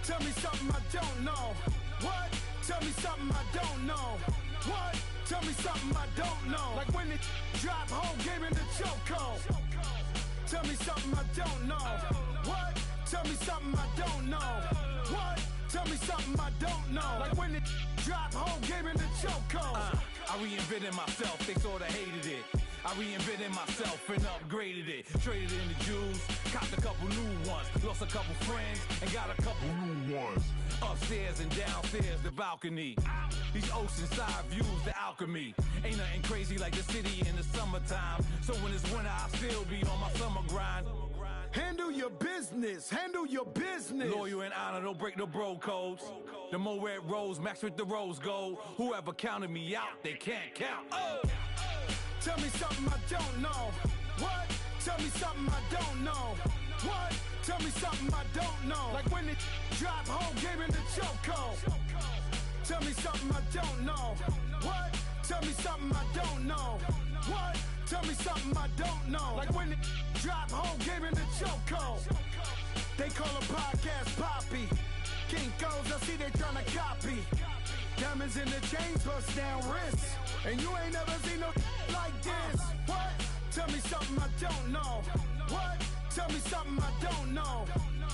Tell me something I don't know. What? Tell me something I don't know. What? Tell me something I don't know. Like when it drop, whole game in the chokehold. Tell me something I don't know. What? Tell me something I don't know. What? Tell me something I don't know. Like when it drop, whole game in the chokehold. I reinvented myself, they sorta hated it. I reinvented myself and upgraded it. Traded in the Jews, copped a couple new ones. Lost a couple friends and got a couple new ones. Upstairs and downstairs, the balcony. These oceanside views, the alchemy. Ain't nothing crazy like the city in the summertime. So when it's winter, I'll still be on my summer grind. Handle your business, handle your business. Loyal and honor, don't break no bro codes. The more red rose, max with the rose gold. Whoever counted me out, they can't count. Oh! Tell me something I don't know. What? Tell me something I don't know. What? Tell me something I don't know. Like when it drop, whole game in the chokehold. Tell me something I don't know. What? Tell me something I don't know. What? Tell me something I don't know. Like when it drop, whole game in the chokehold. They call a podcast Poppy. Kinkos, I see they tryna copy. Diamonds in the chains, bust down wrists. And you ain't never seen no like this. What? Tell me something I don't know. What? Tell me something I don't know.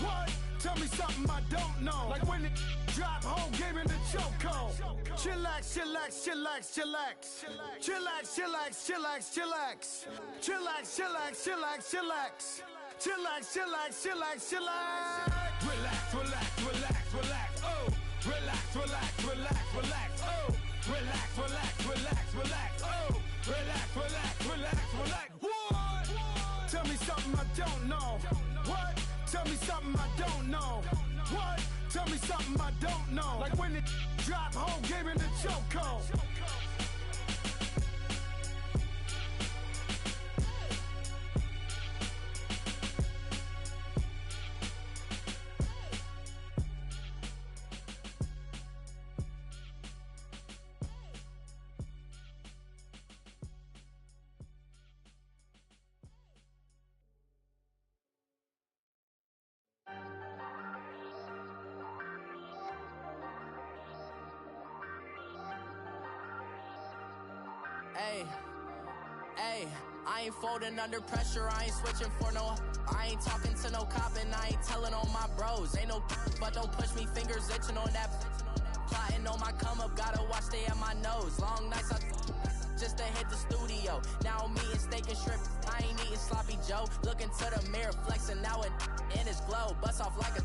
What? Tell me something I don't know. Like when it drop, whole game in the chokehold. Chillax, chillax, chillax, chillax. Chillax, chillax, chillax, chillax. Chillax, chillax, chillax, chillax. Chillax, chillax, chillax, chillax. Relax, relax, relax, relax, oh. Relax, relax, relax, relax, oh. Relax, relax, relax, relax, oh. Relax, relax, relax, relax. What? Tell me something I don't know. What? Tell me something I don't know. What? Tell me something I don't know. Like when it drop, whole game in the chokehold. Ayy, I ain't folding under pressure, I ain't switching for no. I ain't talking to no cop and I ain't telling on my bros. Ain't no but don't push me, fingers itching on that. Plotting on my come up, gotta watch they at my nose. Long nights just to hit the studio. Now I'm eating steak and shrimp, I ain't eating sloppy Joe. Looking to the mirror, flexing now it in his glow. Bust off like a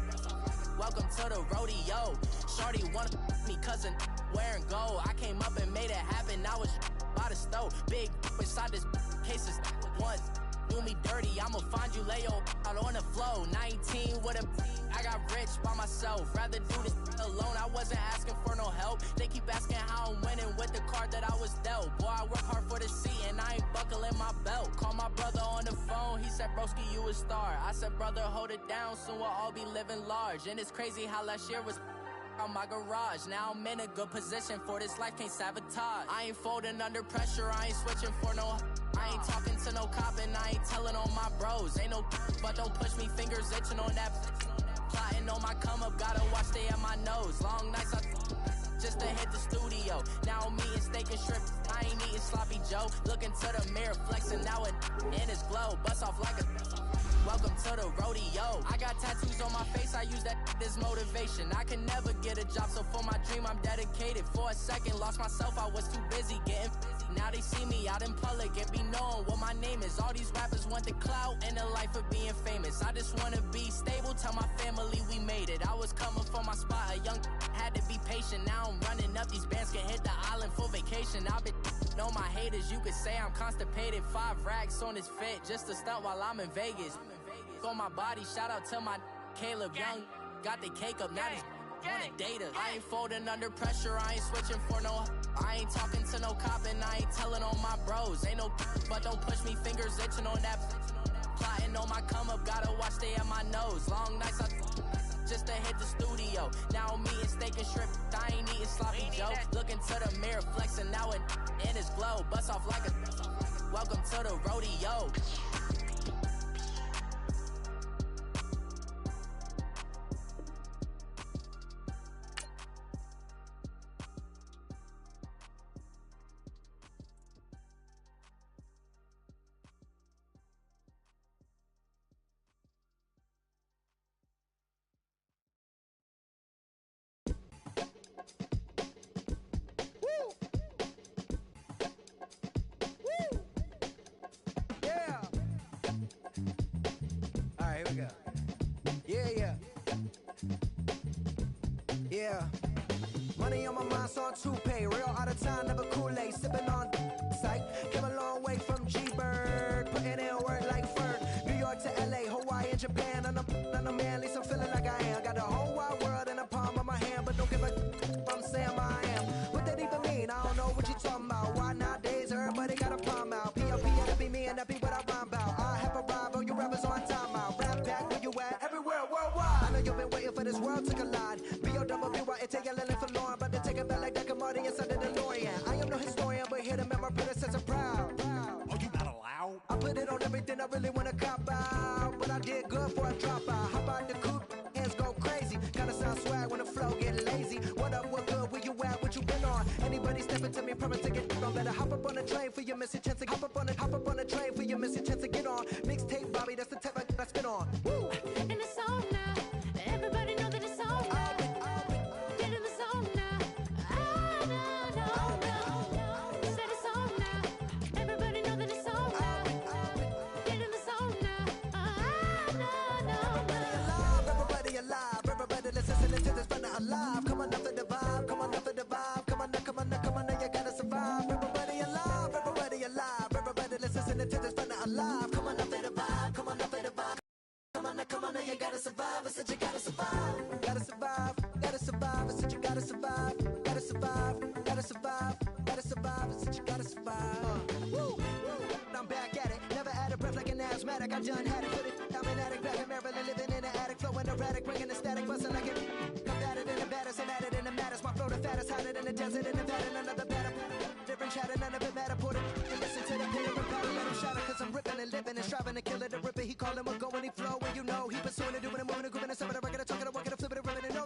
welcome to the rodeo. Shorty wanna me cousin wearing gold. I came up and made it happen, now it's by the stove. Big inside this cases once do me dirty, I'ma find you lay out on the floor. 19 with a I got rich by myself, rather do this alone. I wasn't asking for no help, they keep asking how I'm winning with the card that I was dealt. Boy, I work hard for the seat and I ain't buckling my belt. Call my brother on the phone, he said broski you a star. I said brother hold it down, soon we'll all be living large. And it's crazy how last year was on my garage. Now I'm in a good position for this life, can't sabotage. I ain't folding under pressure, I ain't switching for no. I ain't talking to no cop and I ain't telling on my bros. Ain't no but don't push me, fingers itching on that. Plotting on my come up, gotta watch they at my nose. Long nights just to hit the studio. Now I'm eating steak and shrimp, I ain't eating sloppy Joe. Looking to the mirror, flexing now it in his glow. Bust off like a welcome to the rodeo. I got tattoos on my face, I use that as motivation. I can never get a job, so for my dream I'm dedicated. For a second, lost myself, I was too busy getting busy. Now they see me out in public and be knowing what my name is. All these rappers want the clout and the life of being famous. I just wanna be stable, tell my family we made it. I was coming for my spot, a young had to be patient. Now I'm running up, these bands can hit the island for vacation. I've been know my haters, you could say I'm constipated. 5 racks on his fit, just to stunt while I'm in Vegas. On my body, shout out to my Caleb Young. Got the cake up, now these wanna data. I ain't folding under pressure, I ain't switching for no. I ain't talking to no cop and I ain't telling on my bros. Ain't no but don't push me, fingers itching on that. Plotting on my come up, gotta watch they at my nose. Long nights just to hit the studio. Now I'm eating steak and shrimp, I ain't eating sloppy Joe. Looking to the mirror, flexing now it in his glow. Bust off like a welcome to the rodeo. Yeah. Money on my mind, so on toupee. Real out of time, never Kool-Aid. Sipping on sight. Came a long way from G-Bird. Putting in work like Ferg. New York to LA, Hawaii and Japan. I'm a man, at least I'm feeling like I am. Got the whole wide world in the palm of my hand. But don't give a I'm saying I am. What that even mean? I don't know what you talking about. Why nowadays everybody got a palm out? P.O.P. to be me and that be what I rhyme about. I have arrived, all you rappers on time out. Rap back where you at, everywhere, worldwide. I know you've been waiting for this world to collide. B-O-W-Y-N-T-L-L for Lauren, but to take it back like that Marty inside the DeLorean. I am no historian, but here to make my predecessor proud. Oh, you not allowed? I put it on everything I really wanna cop out, but I did good for a drop out. Hop out the coupe, hands go crazy. Kinda sound swag when the flow get lazy. What up, what good, where you at, what you been on? Anybody stepping to me, promise to get on. Better hop up on the train for your missing chance to hop up on the train for your missing chance to get on. Mixtape, Bobby, that's the type I spin on. Woo! And it's on now. Everybody know that it's on now. Get in the zone now. No. Said it's on now. Everybody know that it's on now. Get in the zone now. No. Everybody alive, everybody listening to this fun alive. Come on up for the vibe, come on up for the vibe. Come on now, you gotta survive. Everybody alive, everybody listening to this fun alive. Come on up for the vibe, come on up for the vibe. Come on now, you gotta survive. I said you gotta survive. Gotta survive, gotta survive. I said you gotta survive. Gotta survive, gotta survive. Gotta survive, I said you gotta survive. Woo! I'm back at it. Never out of breath like an asthmatic. I done had it. Put it, I'm an addict back in Maryland. Living in an attic. Flowing erratic. Bringing the static. Busting like it. Combated in the baddest. And at it in the maddest. My flow the fattest. Hotter than the desert in Nevada. Another batter. Different chatter. None of it matter. Put it and listen to the pitter and patter. Let him shatter. Cause I'm ripping and living and striving to kill it. The ripper. He call him a go when he flow. And you know he pursuing it. Doing it. Moving it. Grooving it. Some of the record. Talking it. Working it. Flipping it. Ripping it. No.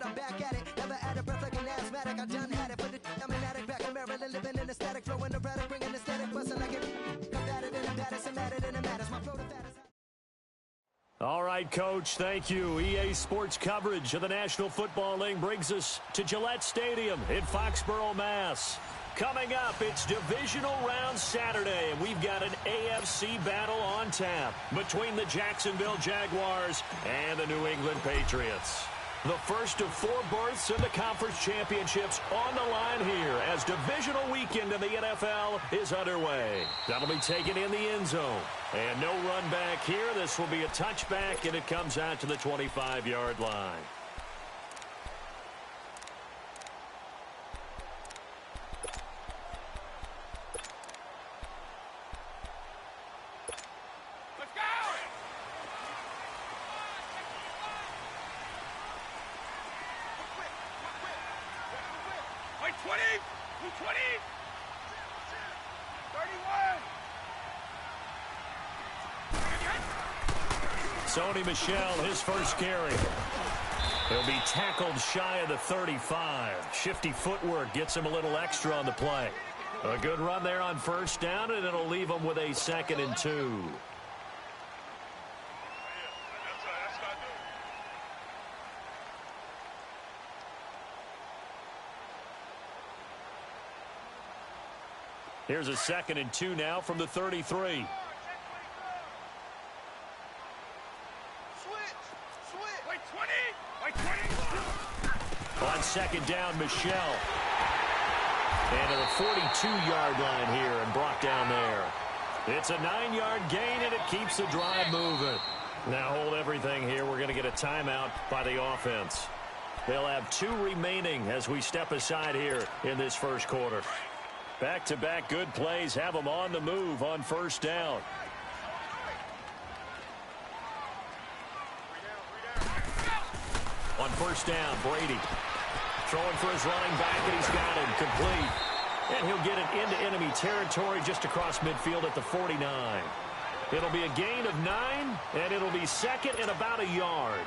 I'm back at it. Never out of breath like an asthmatic. I done had it. Put it. I'm an addict back in Maryland. Living in the static. Flowing erratic. Bringing the static. Busting like it. Combated in the baddest. And matted in the maddest. My flow the fattest. All right, Coach, thank you. EA Sports coverage of the National Football League brings us to Gillette Stadium in Foxborough, Mass. Coming up, it's Divisional Round Saturday, and we've got an AFC battle on tap between the Jacksonville Jaguars and the New England Patriots. The first of 4 berths in the conference championships on the line here as divisional weekend in the NFL is underway. That'll be taken in the end zone. And no run back here. This will be a touchback, and it comes out to the 25-yard line. Sony Michel, his first carry. He'll be tackled shy of the 35. Shifty footwork gets him a little extra on the play. A good run there on first down, and it'll leave him with a 2nd and 2. Here's a 2nd and 2 now from the 33. On 2nd down, Michel. And to the 42-yard line here and brought down there. It's a 9-yard gain, and it keeps the drive moving. Now hold everything here. We're going to get a timeout by the offense. They'll have 2 remaining as we step aside here in this first quarter. Back-to-back good plays have them on the move on first down. On first down, Brady throwing for his running back, and he's got him complete. And he'll get it into enemy territory just across midfield at the 49. It'll be a gain of 9, and it'll be 2nd and about a yard.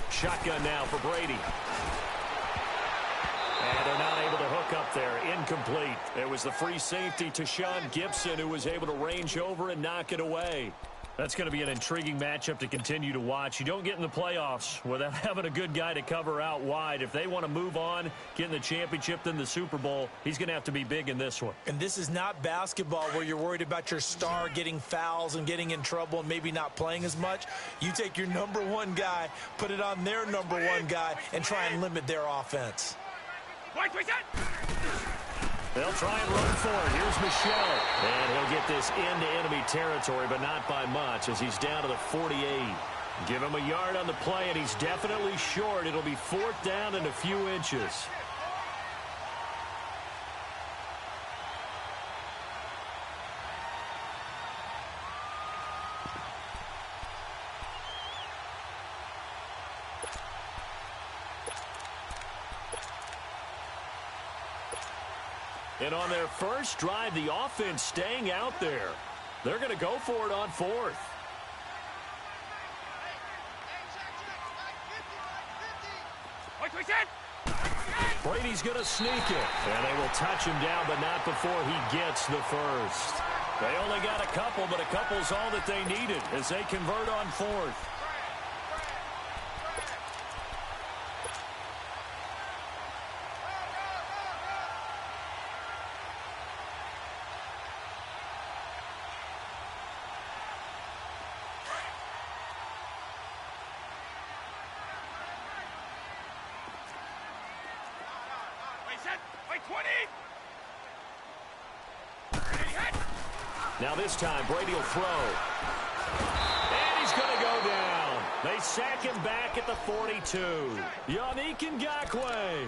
Shotgun now for Brady. And they're not able to hook look up there, incomplete. It was the free safety to Sean Gibson who was able to range over and knock it away. That's going to be an intriguing matchup to continue to watch. You don't get in the playoffs without having a good guy to cover out wide. If they want to move on, get in the championship, then the Super Bowl, he's going to have to be big in this one. And this is not basketball where you're worried about your star getting fouls and getting in trouble and maybe not playing as much. You take your number one guy, put it on their number one guy, and try and limit their offense. They'll try and run for it. Here's Michelle. And he'll get this into enemy territory, but not by much as he's down to the 48. Give him a yard on the play, and he's definitely short. It'll be 4th down and a few inches. And on their first drive, the offense staying out there. They're going to go for it on 4th. Brady's going to sneak it. And they will touch him down, but not before he gets the first. They only got a couple, but a couple's all that they needed as they convert on 4th. Now this time, Brady will throw. And he's going to go down. They sack him back at the 42. Yannick Ngakoue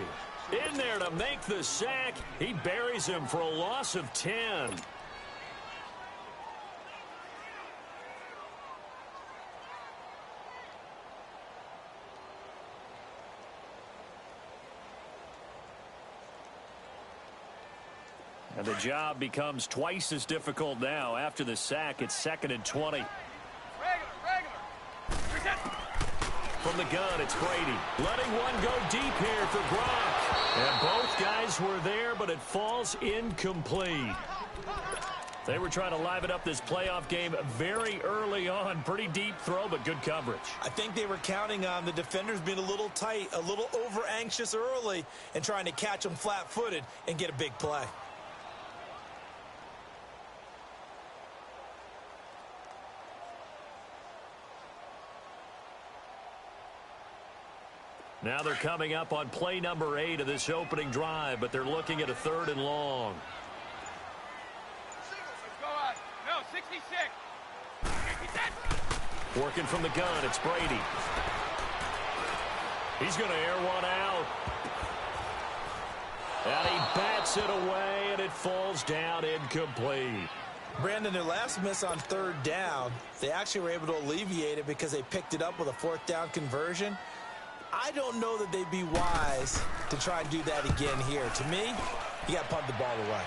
in there to make the sack. He buries him for a loss of 10. And the job becomes twice as difficult now. After the sack, it's 2nd and 20. From the gun, it's Brady. Letting one go deep here for Gronk. And both guys were there, but it falls incomplete. They were trying to liven up this playoff game very early on. Pretty deep throw, but good coverage. I think they were counting on the defenders being a little tight, a little over-anxious early, and trying to catch them flat-footed and get a big play. Now they're coming up on play number 8 of this opening drive, but they're looking at a 3rd and long. No, 66. Working from the gun, it's Brady. He's going to air one out. And he bats it away, and it falls down incomplete. Brandon, their last miss on 3rd down, they actually were able to alleviate it because they picked it up with a 4th down conversion. I don't know that they'd be wise to try and do that again here. To me, you got to punt the ball away.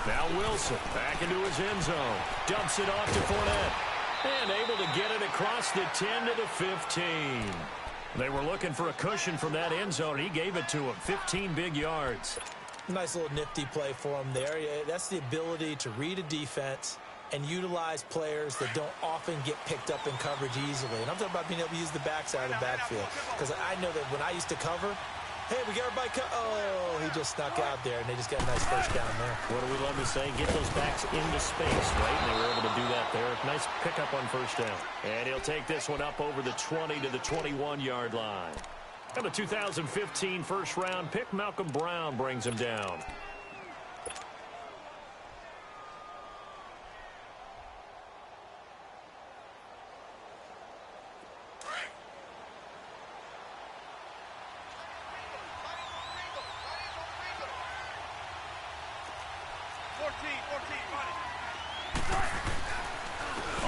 Now Wilson back into his end zone. Dumps it off to Fournette. And able to get it across the 10 to the 15. They were looking for a cushion from that end zone. He gave it to him. 15 big yards. Nice little nifty play for him there. That's the ability to read a defense and utilize players that don't often get picked up in coverage easily. And I'm talking about being able to use the backside of the backfield. Because I know that when I used to cover, hey, we got everybody oh, he just snuck out there, and they just got a nice first down there. What do we love to say? Get those backs into space, right? And they were able to do that there. Nice pickup on first down. And he'll take this one up over the 20 to the 21-yard line. And the 2015 first-round pick, Malcolm Brown, brings him down.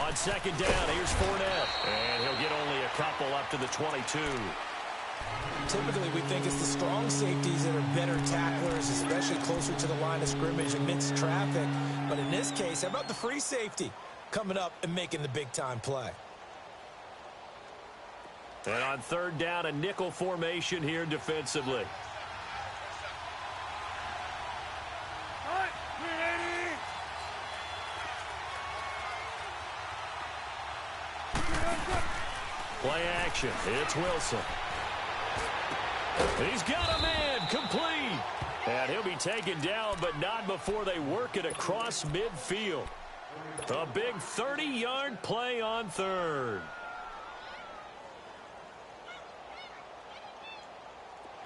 On second down, here's Fournette. And he'll get only a couple up to the 22. Typically, we think it's the strong safeties that are better tacklers, especially closer to the line of scrimmage amidst traffic. But in this case, how about the free safety coming up and making the big-time play? And on third down, a nickel formation here defensively. Play action. It's Wilson. And he's got a man complete. And he'll be taken down, but not before they work it across midfield. A big 30-yard play on third.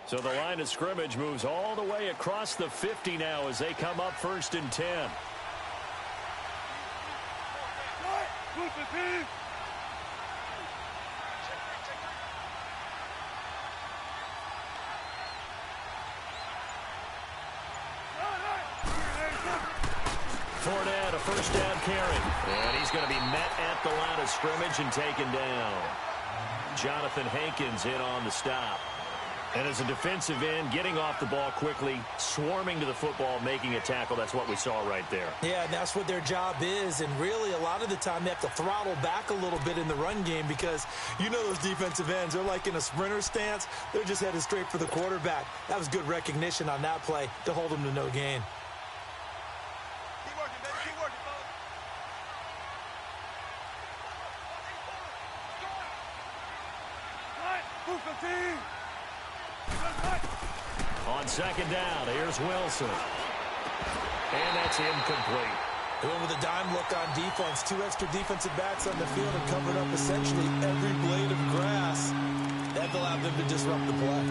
So the line of scrimmage moves all the way across the 50 now as they come up 1st and 10. Fournette, a first down carry. And he's going to be met at the line of scrimmage and taken down. Jonathan Hankins in on the stop. And as a defensive end, getting off the ball quickly, swarming to the football, making a tackle, that's what we saw right there. Yeah, and that's what their job is. And really, a lot of the time, they have to throttle back a little bit in the run game because you know those defensive ends, they're like in a sprinter stance. They're just headed straight for the quarterback. That was good recognition on that play to hold them to no gain. On second down, here's Wilson. And that's incomplete. Going with a dime look on defense. 2 extra defensive backs on the field and covered up essentially every blade of grass. That allowed them to disrupt the play.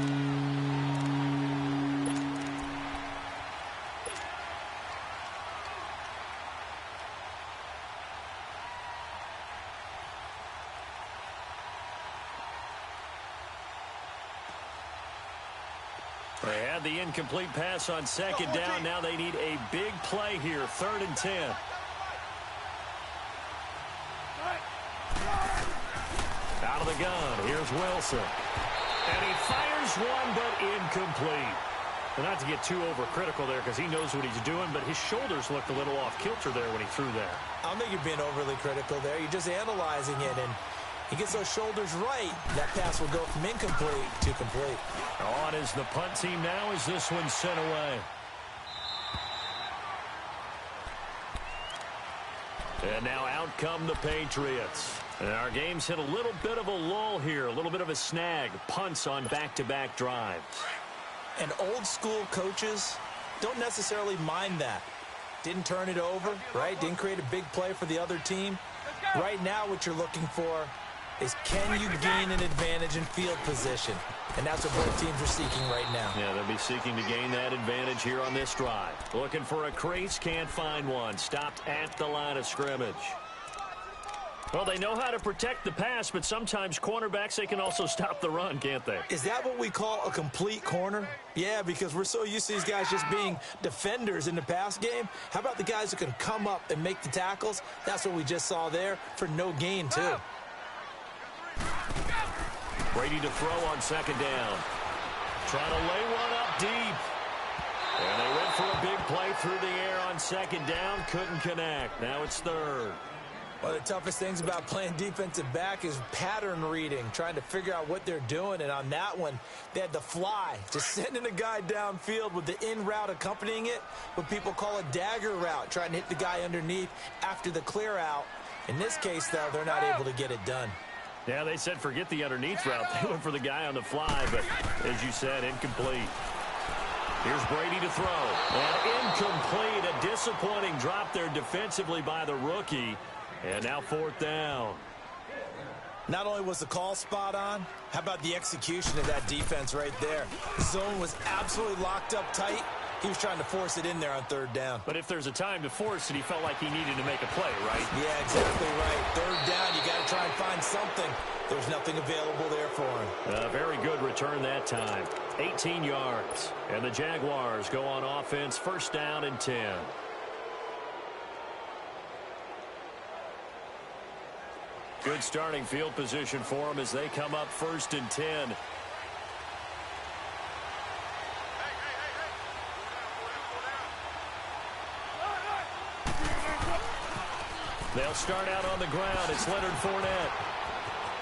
They had the incomplete pass on second down. Now they need a big play here, 3rd and 10. Out of the gun, here's Wilson. And he fires one, but incomplete. And not to get too overcritical there because he knows what he's doing, but his shoulders looked a little off kilter there when he threw that. I don't think you're being overly critical there. You're just analyzing it, and he gets those shoulders right. That pass will go from incomplete to complete. On is the punt team now as this one's sent away. And now out come the Patriots. And our game's hit a little bit of a lull here, a little bit of a snag. Punts on back-to-back drives. And old-school coaches don't necessarily mind that. Didn't turn it over, right? Didn't create a big play for the other team. Right now what you're looking for is can you gain an advantage in field position? And that's what both teams are seeking right now. Yeah, they'll be seeking to gain that advantage here on this drive. Looking for a crease, can't find one. Stopped at the line of scrimmage. Well, they know how to protect the pass, but sometimes cornerbacks, they can also stop the run, can't they? Is that what we call a complete corner? Yeah, because we're so used to these guys just being defenders in the pass game. How about the guys who can come up and make the tackles? That's what we just saw there for no gain, too. Brady to throw on second down. Trying to lay one up deep. And they went for a big play through the air on second down. Couldn't connect. Now it's 3rd. One of the toughest things about playing defensive back is pattern reading, trying to figure out what they're doing. And on that one, they had to fly, just sending a guy downfield with the in route accompanying it, what people call a dagger route, trying to hit the guy underneath after the clear out. In this case, though, they're not able to get it done. Yeah, they said forget the underneath route. They went for the guy on the fly, but as you said, incomplete. Here's Brady to throw. And incomplete. A disappointing drop there defensively by the rookie. And now 4th down. Not only was the call spot on, how about the execution of that defense right there? The zone was absolutely locked up tight. He was trying to force it in there on 3rd down. But if there's a time to force it, he felt like he needed to make a play, right? Yeah, exactly right. 3rd down, you got to try and find something. There's nothing available there for him. A very good return that time. 18 yards. And the Jaguars go on offense, 1st down and 10. Good starting field position for them as they come up 1st and 10. They'll start out on the ground. It's Leonard Fournette.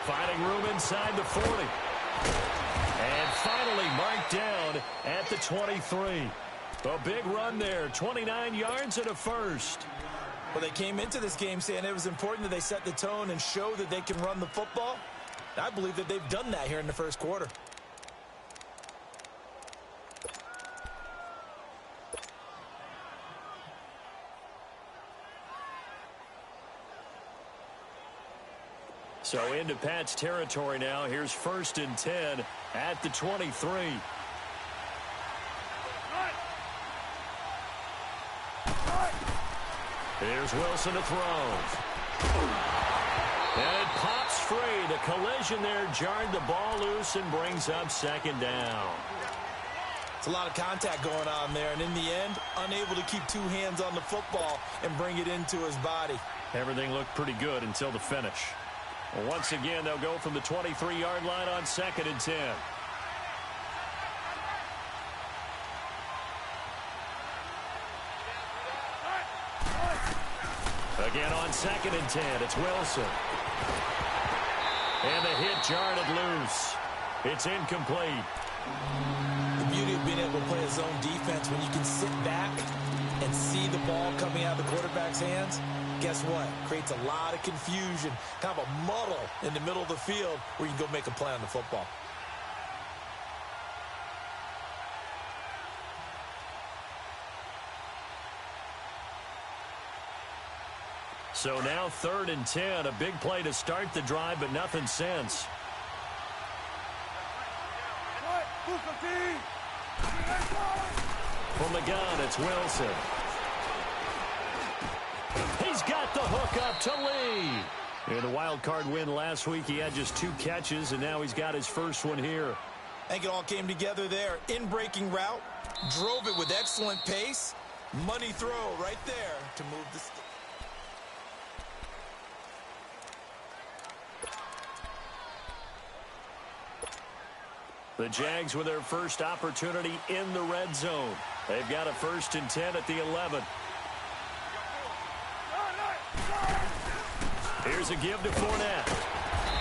Finding room inside the 40. And finally marked down at the 23. A big run there. 29 yards and a first. Well, they came into this game saying it was important that they set the tone and show that they can run the football. I believe that they've done that here in the first quarter. So into Pat's territory now. Here's 1st and 10 at the 23. Here's Wilson to throw. And it pops free. The collision there jarred the ball loose and brings up 2nd down. It's a lot of contact going on there, and in the end, unable to keep 2 hands on the football and bring it into his body. Everything looked pretty good until the finish. Well, once again, they'll go from the 23-yard line on 2nd and 10. Again on 2nd and 10, it's Wilson. And the hit jarred it loose. It's incomplete. The beauty of being able to play a zone defense when you can sit back and see the ball coming out of the quarterback's hands, guess what? Creates a lot of confusion, kind of a muddle in the middle of the field where you can go make a play on the football. So now 3rd and 10, a big play to start the drive, but nothing since. From the gun, it's Wilson. He's got the hook up to Lee. In the wild card win last week, he had just 2 catches, and now he's got his first one here. I think it all came together there. In-breaking route, drove it with excellent pace. Money throw right there to move the stick. The Jags with their first opportunity in the red zone. They've got a 1st and 10 at the 11. Here's a give to Fournette.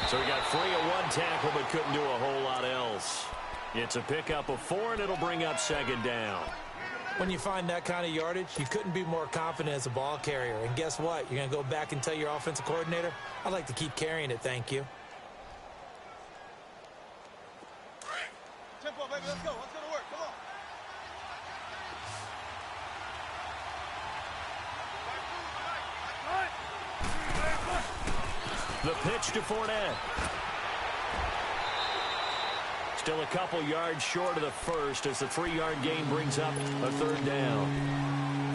So he got free of 1 tackle but couldn't do a whole lot else. It's a pickup of 4, and it'll bring up 2nd down. When you find that kind of yardage, you couldn't be more confident as a ball carrier. And guess what? You're going to go back and tell your offensive coordinator, I'd like to keep carrying it, thank you. Tempo, baby, let's go. Let's go to work. Come on. The pitch to Fournette. Still a couple yards short of the first as the 3-yard gain brings up a 3rd down.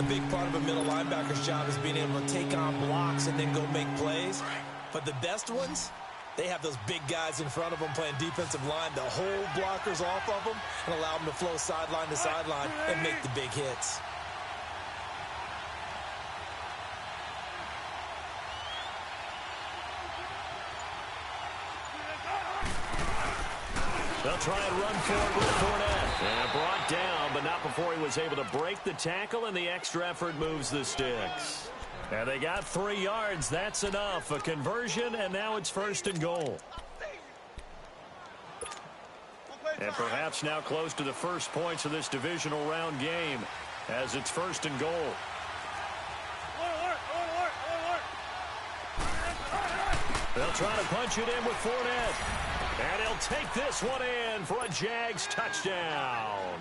A big part of a middle linebacker's job is being able to take on blocks and then go make plays. But the best ones, they have those big guys in front of them playing defensive line to hold blockers off of them and allow them to flow sideline to sideline and make the big hits. They'll try and run forward with Fournette. And brought down, but not before he was able to break the tackle, and the extra effort moves the sticks. And they got 3 yards. That's enough. A conversion, and now it's 1st and goal. And perhaps now close to the first points of this divisional round game as it's 1st and goal. They'll try to punch it in with Fournette. And he'll take this one in for a Jags touchdown.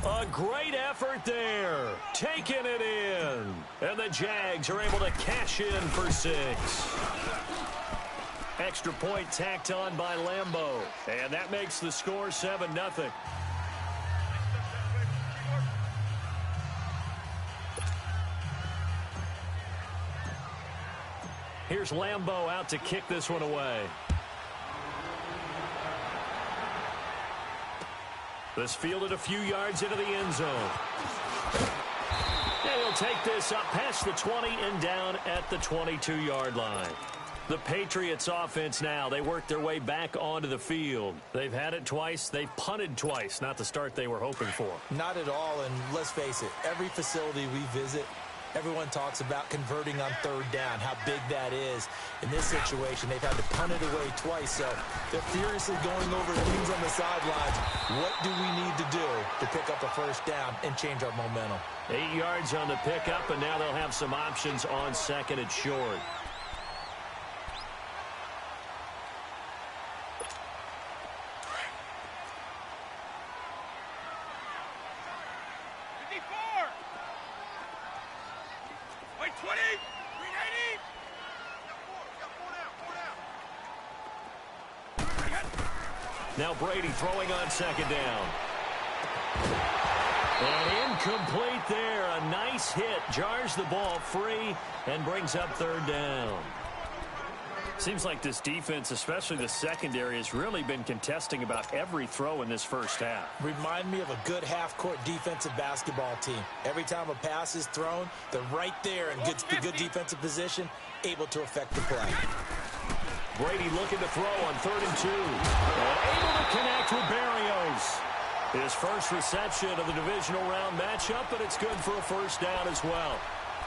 A great effort there. Taking it in. And the Jags are able to cash in for 6. Extra point tacked on by Lambeau. And that makes the score 7-0. Here's Lambeau out to kick this one away. This fielded a few yards into the end zone. And he'll take this up past the 20 and down at the 22-yard line. The Patriots offense now. They work their way back onto the field. They've had it twice. They've punted twice. Not the start they were hoping for. Not at all, and let's face it, every facility we visit, everyone talks about converting on third down, how big that is. In this situation, they've had to punt it away twice, so they're furiously going over the things on the sidelines. What do we need to do to pick up a first down and change our momentum? 8 yards on the pickup, and now they'll have some options on second and short. Now Brady throwing on second down. And incomplete there. A nice hit. Jars the ball free and brings up third down. Seems like this defense, especially the secondary, has really been contesting about every throw in this first half. Remind me of a good half-court defensive basketball team. Every time a pass is thrown, they're right there in good defensive position, able to affect the play. Brady looking to throw on 3rd and 2. And able to connect with Berrios. His first reception of the divisional round matchup, but it's good for a first down as well.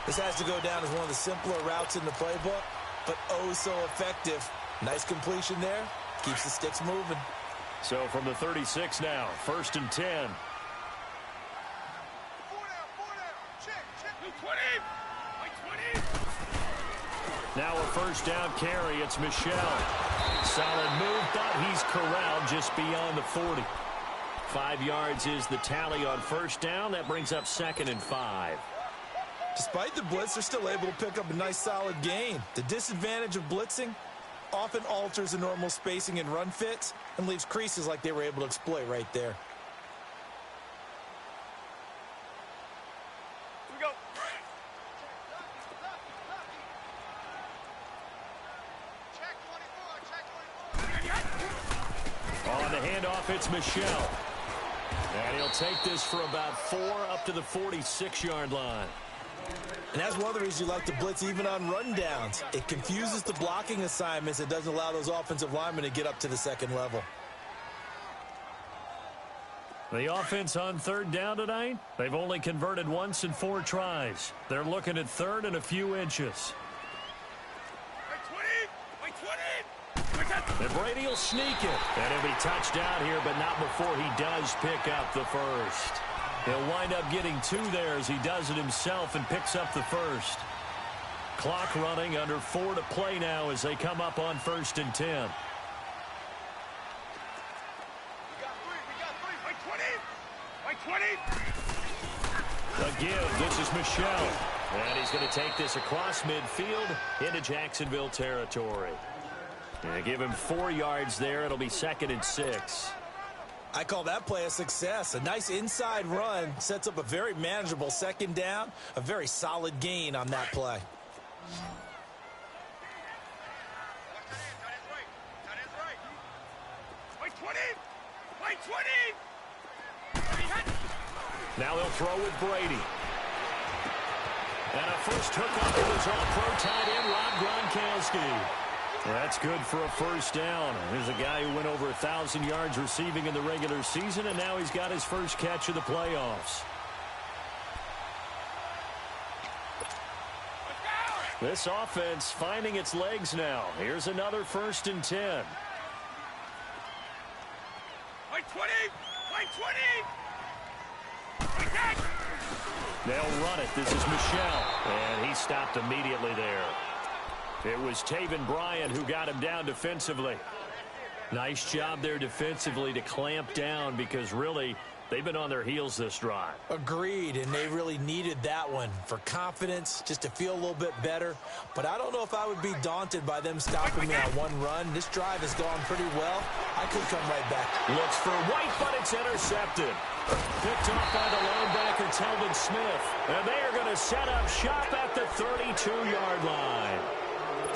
This has to go down as one of the simpler routes in the playbook, but oh so effective. Nice completion there. Keeps the sticks moving. So from the 36 now, 1st and 10. Now a first down carry. It's Michel. Solid move. Thought he's corralled just beyond the 40. 5 yards is the tally on first down. That brings up 2nd and 5. Despite the blitz, they're still able to pick up a nice solid gain. The disadvantage of blitzing often alters the normal spacing and run fits and leaves creases like they were able to exploit right there. It's Michel. And he'll take this for about 4 up to the 46-yard line. And that's one of the reasons you like to blitz even on rundowns. It confuses the blocking assignments. It doesn't allow those offensive linemen to get up to the second level. The offense on 3rd down tonight, they've only converted once in 4 tries. They're looking at 3rd and a few inches. And Brady will sneak it. And he'll be touched down here, but not before he does pick up the first. He'll wind up getting 2 there as he does it himself and picks up the first. Clock running, under 4 to play now as they come up on 1st and 10. Again, this is Michel. And he's going to take this across midfield into Jacksonville territory. And give him 4 yards there. It'll be 2nd and 6. I call that play a success. A nice inside run sets up a very manageable 2nd down. A very solid gain on that play. Now they'll throw with Brady. And a first hook up to his all-pro tight end, Rob Gronkowski. That's good for a first down. Here's a guy who went over 1,000 yards receiving in the regular season, and now he's got his first catch of the playoffs. This offense finding its legs now. Here's another 1st and 10. They'll run it. This is Michel, and he stopped immediately there. It was Taven Bryan who got him down defensively. Nice job there defensively to clamp down because really they've been on their heels this drive. Agreed, and they really needed that one for confidence, just to feel a little bit better. But I don't know if I would be daunted by them stopping me on one run. This drive has gone pretty well. I could come right back. Looks for White, but it's intercepted. Picked off by the linebacker, Telvin Smith. And they are going to set up shop at the 32-yard line.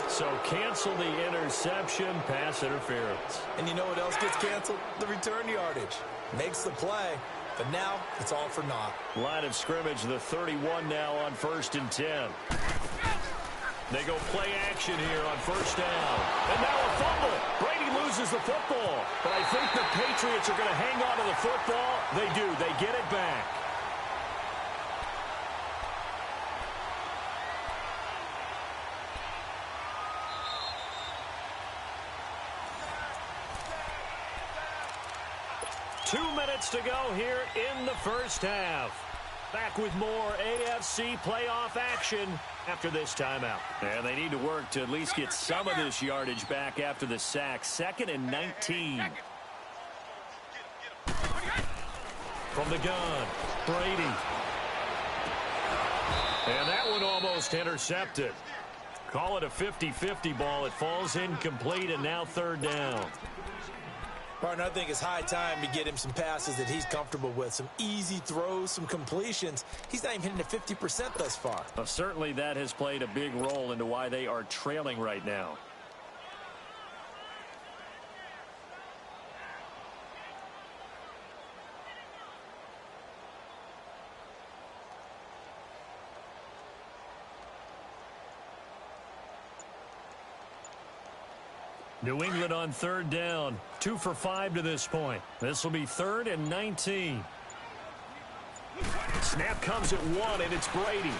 So cancel the interception, pass interference. And you know what else gets canceled? The return yardage. Makes the play, but now it's all for naught. Line of scrimmage, the 31 now on 1st and 10. They go play action here on first down. And now a fumble. Brady loses the football. But I think the Patriots are going to hang on to the football. They do. They get it back. Two minutes to go here in the first half. Back with more AFC playoff action after this timeout. And they need to work to at least get some of this yardage back after the sack. 2nd and 19. From the gun, Brady. And that one almost intercepted. Call it a 50-50 ball. It falls incomplete, and now 3rd down. Partner, I think it's high time to get him some passes that he's comfortable with. Some easy throws, some completions. He's not even hitting at 50% thus far. Well, certainly that has played a big role into why they are trailing right now. New England on 3rd down. 2 for 5 to this point. This will be 3rd and 19. Snap comes at 1, and it's Brady.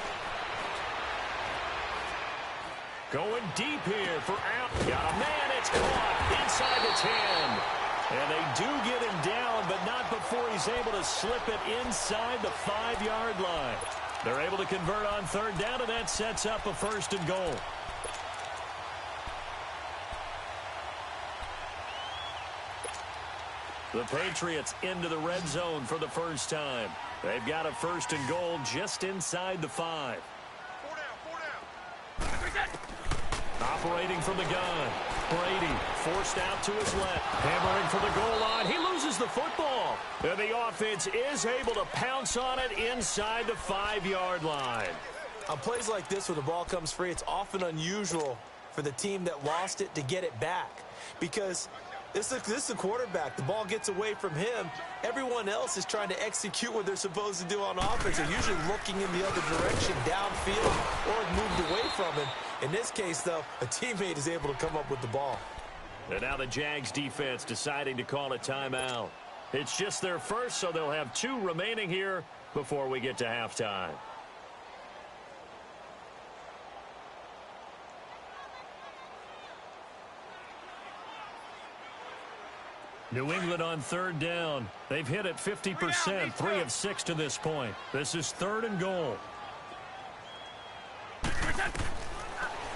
Going deep here for out. Got a man. It's caught inside the 10. And they do get him down, but not before he's able to slip it inside the 5-yard line. They're able to convert on 3rd down, and that sets up a 1st and goal. The Patriots into the red zone for the first time. They've got a 1st and goal just inside the 5. 4 down. Operating from the gun. Brady forced out to his left. Hammering for the goal line. He loses the football. And the offense is able to pounce on it inside the 5-yard line. On plays like this where the ball comes free, it's often unusual for the team that lost it to get it back. Because this is the quarterback. The ball gets away from him. Everyone else is trying to execute what they're supposed to do on offense. They're usually looking in the other direction, downfield, or moved away from him. In this case, though, a teammate is able to come up with the ball. And now the Jags defense deciding to call a timeout. It's just their first, so they'll have 2 remaining here before we get to halftime. New England on 3rd down. They've hit it 50%, 3 of 6 to this point. This is 3rd and goal.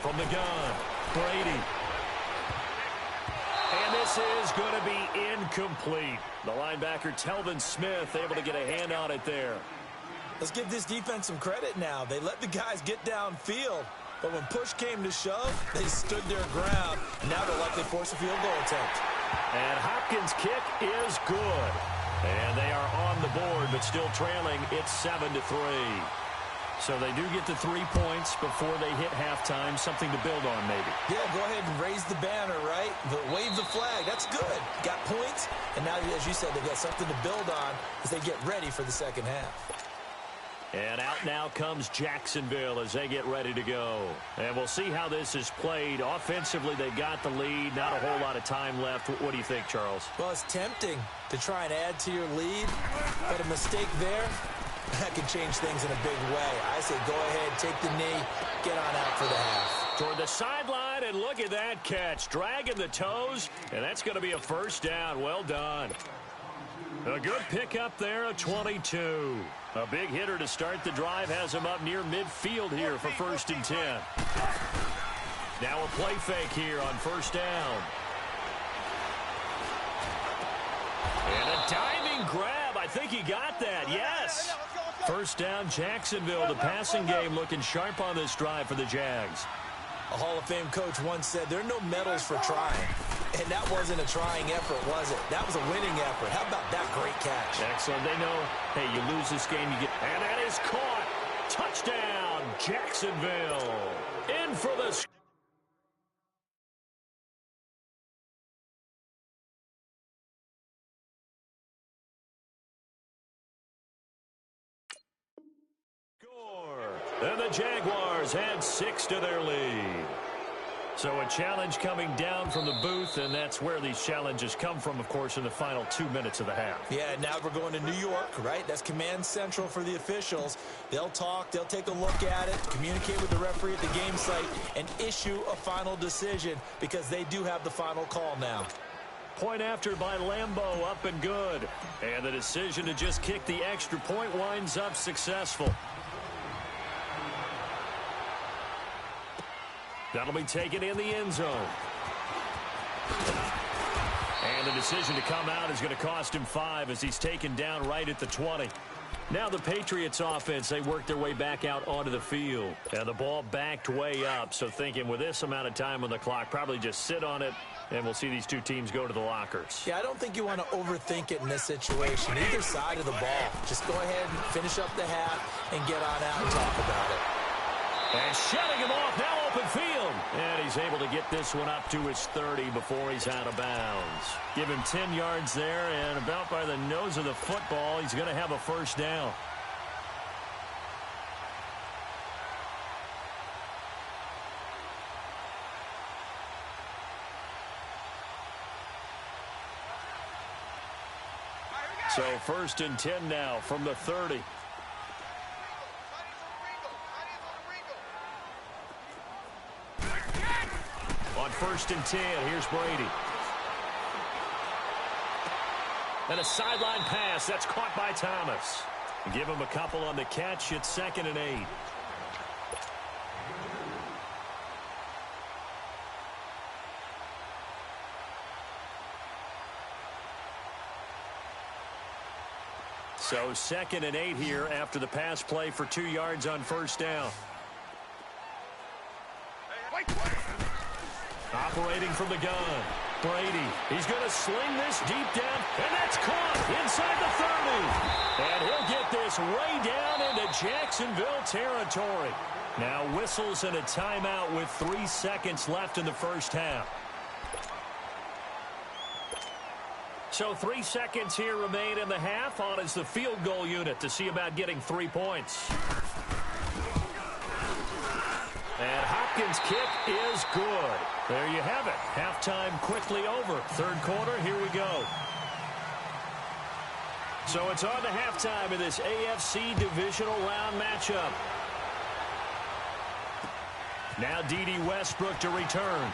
From the gun, Brady. And this is going to be incomplete. The linebacker, Telvin Smith, able to get a hand on it there. Let's give this defense some credit now. They let the guys get downfield. But when push came to shove, they stood their ground. Now they'll likely force a field goal attempt. And Hopkins' kick is good. And they are on the board, but still trailing. It's 7-3. So they do get the 3 points before they hit halftime. Something to build on, maybe. Yeah, go ahead and raise the banner, right? Wave the flag. That's good. Got points. And now, as you said, they've got something to build on as they get ready for the second half. And out now comes Jacksonville as they get ready to go. And we'll see how this is played. Offensively, they got the lead. Not a whole lot of time left. What do you think, Charles? Well, it's tempting to try and add to your lead, but a mistake there, that can change things in a big way. I say go ahead, take the knee, get on out for the half. Toward the sideline, and look at that catch. Dragging the toes, and that's going to be a 1st down. Well done. A good pickup there, a 22. A big hitter to start the drive has him up near midfield here for 1st and 10. Now a play fake here on 1st down. And a diving grab. I think he got that. Yes. 1st down, Jacksonville. The passing game looking sharp on this drive for the Jags. A Hall of Fame coach once said there are no medals for trying. And that wasn't a trying effort, was it? That was a winning effort. How about that great catch? Excellent. They know, hey, you lose this game, you get... And that is caught. Touchdown, Jacksonville. In for the... Score. And the Jaguars add 6 to their lead. So a challenge coming down from the booth, and that's where these challenges come from, of course, in the final 2 minutes of the half. Yeah, now we're going to New York, right? That's command central for the officials. They'll talk, they'll take a look at it, communicate with the referee at the game site, and issue a final decision because they do have the final call now. Point after by Lambeau, up and good. And the decision to just kick the extra point winds up successful. That'll be taken in the end zone. And the decision to come out is going to cost him 5 as he's taken down right at the 20. Now the Patriots offense, they work their way back out onto the field. And the ball backed way up, so thinking with this amount of time on the clock, probably just sit on it, and we'll see these two teams go to the lockers. Yeah, I don't think you want to overthink it in this situation. Either side of the ball. Just go ahead and finish up the half and get on out and talk about it. And shutting him off, now open field. And he's able to get this one up to his 30 before he's out of bounds. Give him 10 yards there, and about by the nose of the football, he's going to have a first down. So 1st and 10 now from the 30. On 1st and 10, here's Brady. And a sideline pass. That's caught by Thomas. Give him a couple on the catch. It's 2nd and 8. So 2nd and 8 here after the pass play for 2 yards on 1st down. Operating from the gun. Brady, he's going to sling this deep down, and that's caught inside the 30. And he'll get this way down into Jacksonville territory. Now whistles and a timeout with 3 seconds left in the first half. So 3 seconds here remain in the half. On is the field goal unit to see about getting 3 points. And Hopkins' kick is good. There you have it. Halftime quickly over. 3rd quarter, here we go. So it's on to halftime in this AFC divisional round matchup. Now D.D. Westbrook to return.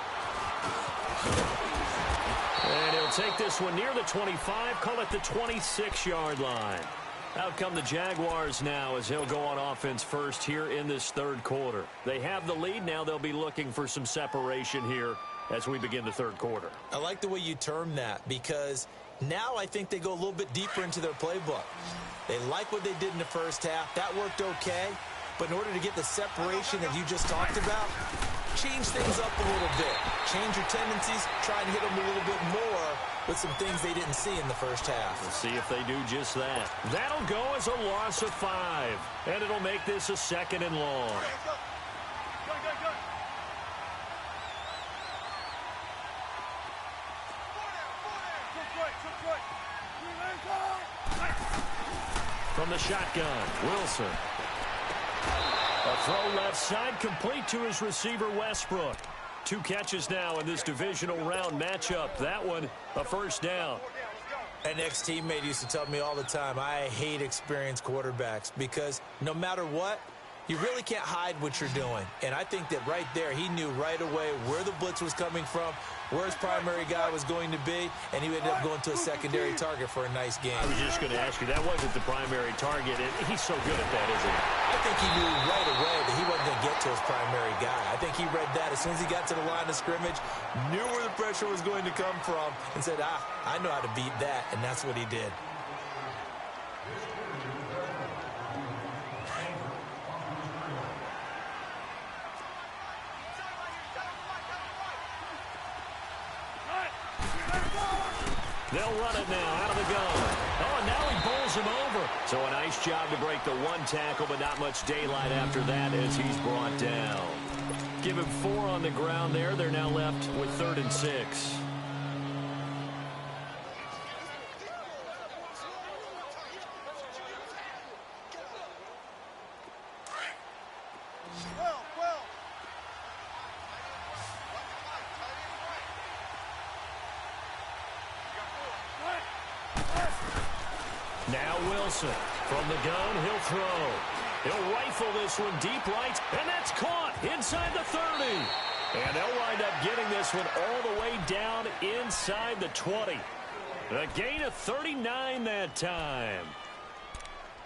And he'll take this one near the 25, call it the 26-yard line. Out come the Jaguars now as he'll go on offense first here in this 3rd quarter. They have the lead. Now they'll be looking for some separation here as we begin the 3rd quarter. I like the way you term that because now I think they go a little bit deeper into their playbook. They like what they did in the first half. That worked okay. But in order to get the separation that you just talked about, change things up a little bit. Change your tendencies. Try and hit them a little bit more with some things they didn't see in the first half. We'll see if they do just that. That'll go as a loss of 5. And it'll make this a 2nd and long. From the shotgun, Wilson. A throw left side complete to his receiver, Westbrook. 2 catches now in this divisional round matchup. That one, a first down. An ex-teammate used to tell me all the time, I hate experienced quarterbacks because no matter what, you really can't hide what you're doing. And I think that right there, he knew right away where the blitz was coming from, where his primary guy was going to be, and he ended up going to a secondary target for a nice game. I was just going to ask you, that wasn't the primary target. He's so good at that, isn't he? I think he knew right away that he wasn't going to get to his primary guy. I think he read that as soon as he got to the line of scrimmage, knew where the pressure was going to come from, and said, I know how to beat that, and that's what he did. They'll run it now out of the gun. Oh, and now he bowls him over. So a nice job to break the 1 tackle, but not much daylight after that as he's brought down. Give him 4 on the ground there. They're now left with 3rd and 6. Now Wilson. From the gun, he'll throw. He'll rifle this one deep right, and that's caught inside the 30. And they'll wind up getting this one all the way down inside the 20. A gain of 39 that time.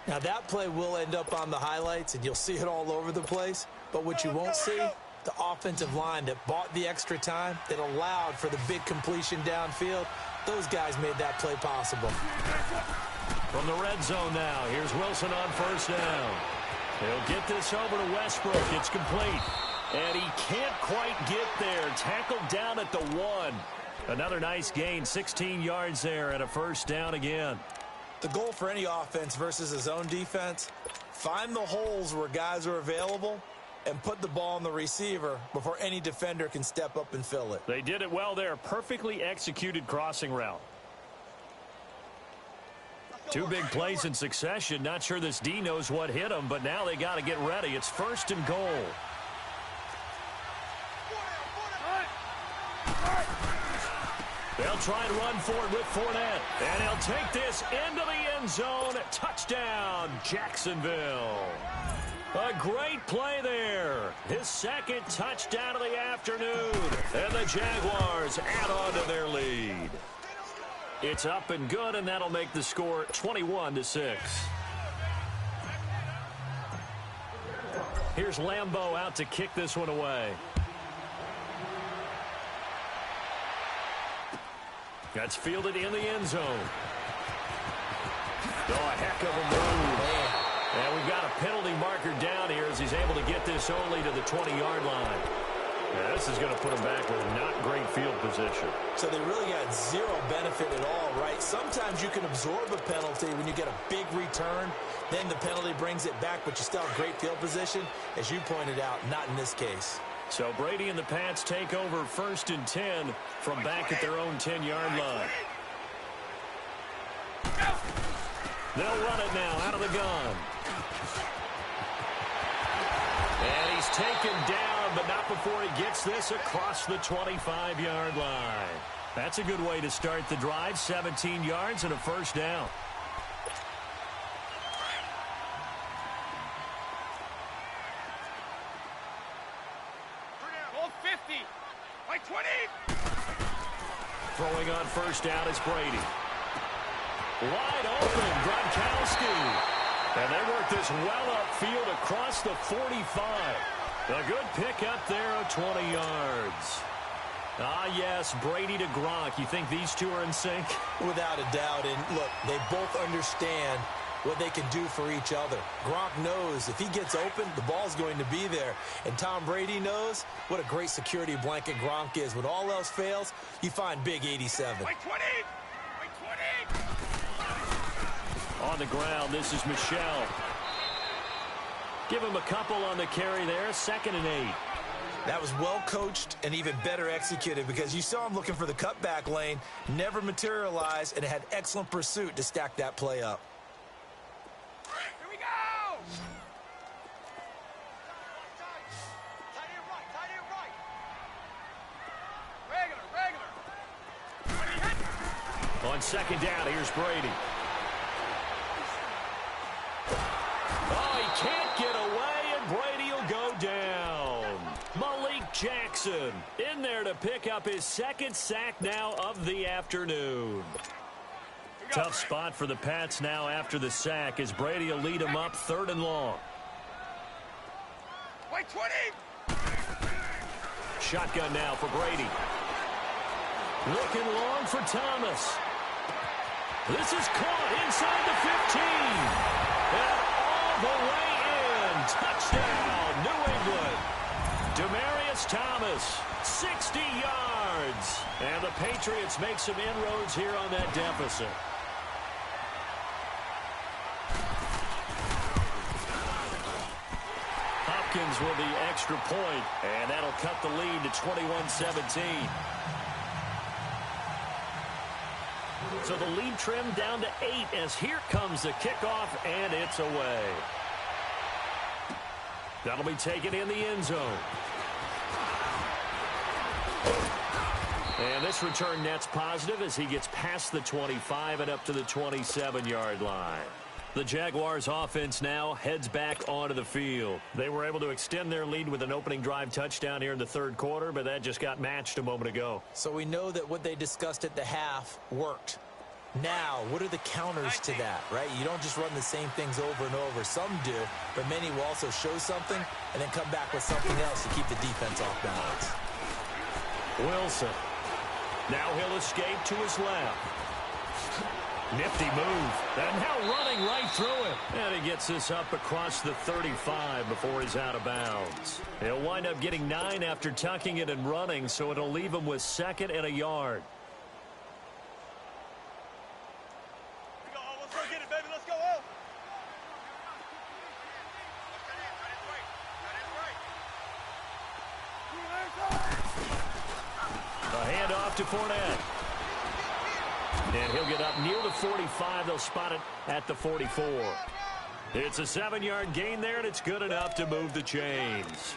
Now that play will end up on the highlights, and you'll see it all over the place. But what you won't see, the offensive line that bought the extra time, that allowed for the big completion downfield, those guys made that play possible. From the red zone now, here's Wilson on first down. He'll get this over to Westbrook. It's complete. And he can't quite get there. Tackled down at the 1. Another nice gain, 16 yards there and a first down again. The goal for any offense versus a zone defense, find the holes where guys are available and put the ball on the receiver before any defender can step up and fill it. They did it well there. Perfectly executed crossing route. 2 big plays in succession. Not sure this D knows what hit him, but now they got to get ready. It's first and goal. They'll try and run forward with Fournette. And he'll take this into the end zone. Touchdown, Jacksonville. A great play there. His second touchdown of the afternoon. And the Jaguars add on to their lead. It's up and good, and that'll make the score 21-6. Here's Lambeau out to kick this one away. That's fielded in the end zone. Oh, a heck of a move. And we've got a penalty marker down here as he's able to get this only to the 20-yard line. Yeah, this is going to put him back with not great field position. So they really got zero benefit at all, right? Sometimes you can absorb a penalty when you get a big return. Then the penalty brings it back, but you still have great field position. As you pointed out, not in this case. So Brady and the Pats take over first and 10 from back at their own 10-yard line. They'll run it now out of the gun. And he's taken down, but not before he gets this across the 25-yard line. That's a good way to start the drive. 17 yards and a first down. Throwing on first down is Brady. Wide open, Gronkowski. And they work this well upfield across the 45. A good pick up there of 20 yards. Ah, yes, Brady to Gronk. You think these two are in sync? Without a doubt. And look, they both understand what they can do for each other. Gronk knows if he gets open, the ball's going to be there. And Tom Brady knows what a great security blanket Gronk is. When all else fails, you find big 87. On the ground, this is Michel. Give him a couple on the carry there, 2nd and 8. That was well coached and even better executed because you saw him looking for the cutback lane, never materialized, and had excellent pursuit to stack that play up. Here we go! Regular. On 2nd down, here's Brady. Oh, he can't get away, and Brady will go down. Malik Jackson in there to pick up his 2nd sack now of the afternoon. Tough spot for the Pats now after the sack as Brady will lead them up 3rd and long. Wait, 20! Shotgun now for Brady. Looking long for Thomas. This is caught inside the 15. And all the way in. Touchdown, New England. Demaryius Thomas, 60 yards. And the Patriots make some inroads here on that deficit. Hopkins with the extra point, and that'll cut the lead to 21-17. So the lead trimmed down to 8 as here comes the kickoff, and it's away. That'll be taken in the end zone. And this return net's positive as he gets past the 25 and up to the 27-yard line. The Jaguars offense now heads back onto the field. They were able to extend their lead with an opening drive touchdown here in the third quarter, but that just got matched a moment ago. So we know that what they discussed at the half worked. Now, what are the counters to that, right? You don't just run the same things over and over. Some do, but many will also show something and then come back with something else to keep the defense off balance. Wilson. Now he'll escape to his left. Nifty move. And now running right through it. And he gets this up across the 35 before he's out of bounds. He'll wind up getting 9 after tucking it and running, so it'll leave him with 2nd and a yard. Let's go get it, baby. Let's go. A handoff to Fournette. And he'll get up near the 45. They'll spot it at the 44. It's a 7-yard gain there, and it's good enough to move the chains.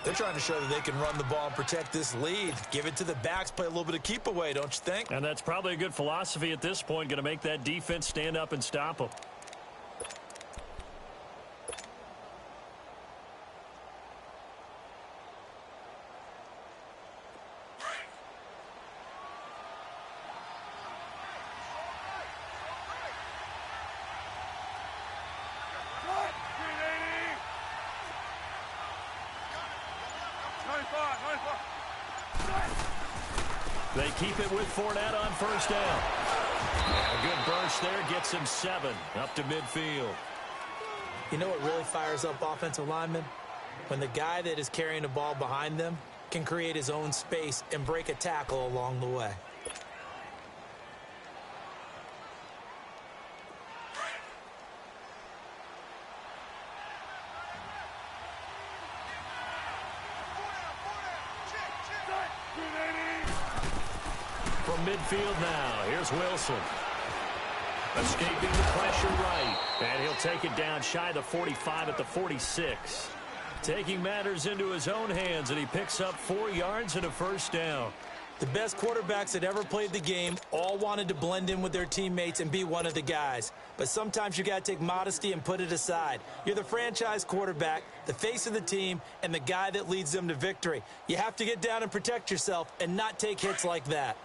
They're trying to show that they can run the ball and protect this lead. Give it to the backs, play a little bit of keep away, don't you think? And that's probably a good philosophy at this point, going to make that defense stand up and stop them. They keep it with Fournette on first down. A good burst there gets him 7 up to midfield. You know what really fires up offensive linemen? When the guy that is carrying the ball behind them can create his own space and break a tackle along the way. From midfield now, here's Wilson. Escaping the pressure right. And he'll take it down shy the 45 at the 46. Taking matters into his own hands, and he picks up 4 yards and a first down. The best quarterbacks that ever played the game all wanted to blend in with their teammates and be one of the guys. But sometimes you got to take modesty and put it aside. You're the franchise quarterback, the face of the team, and the guy that leads them to victory. You have to get down and protect yourself and not take hits like that.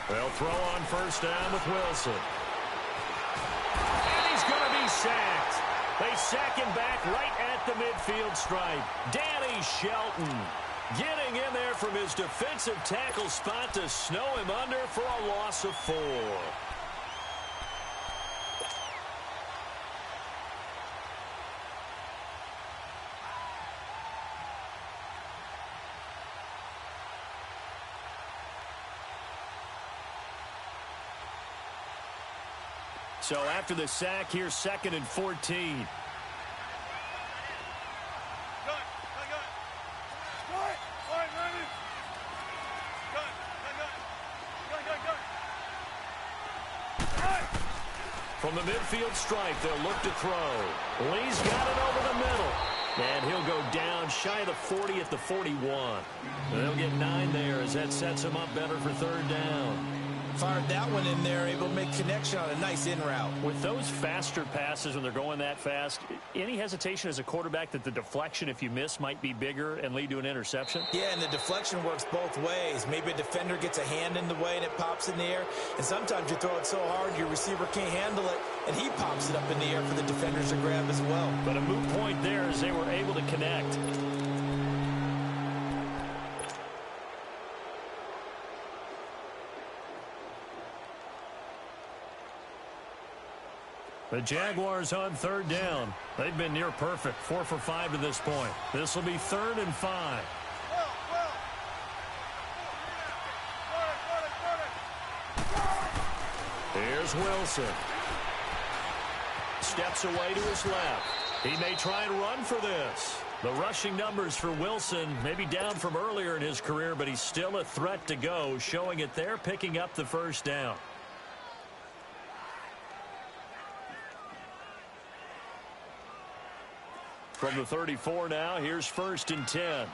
They'll throw on first down with Wilson. And he's going to be sacked. They sack him back right at the midfield stripe. Danny Shelton getting in there from his defensive tackle spot to snow him under for a loss of 4. So after the sack, here's 2nd and 14. From the midfield stripe, they'll look to throw. Lee's got it over the middle. And he'll go down shy of the 40 at the 41. They'll get 9 there as that sets him up better for third down. Fired that one in there, able to make connection on a nice in route. With those faster passes when they're going that fast, any hesitation as a quarterback that the deflection, if you miss, might be bigger and lead to an interception? Yeah, and the deflection works both ways. Maybe a defender gets a hand in the way and it pops in the air. And sometimes you throw it so hard your receiver can't handle it, and he pops it up in the air for the defenders to grab as well. But a moot point there as they were able to connect. The Jaguars on third down. They've been near perfect, 4 for 5 to this point. This will be 3rd and 5. Here's Wilson. Steps away to his left. He may try and run for this. The rushing numbers for Wilson maybe down from earlier in his career, but he's still a threat to go, showing it there, picking up the first down. From the 34 now, here's 1st and 10.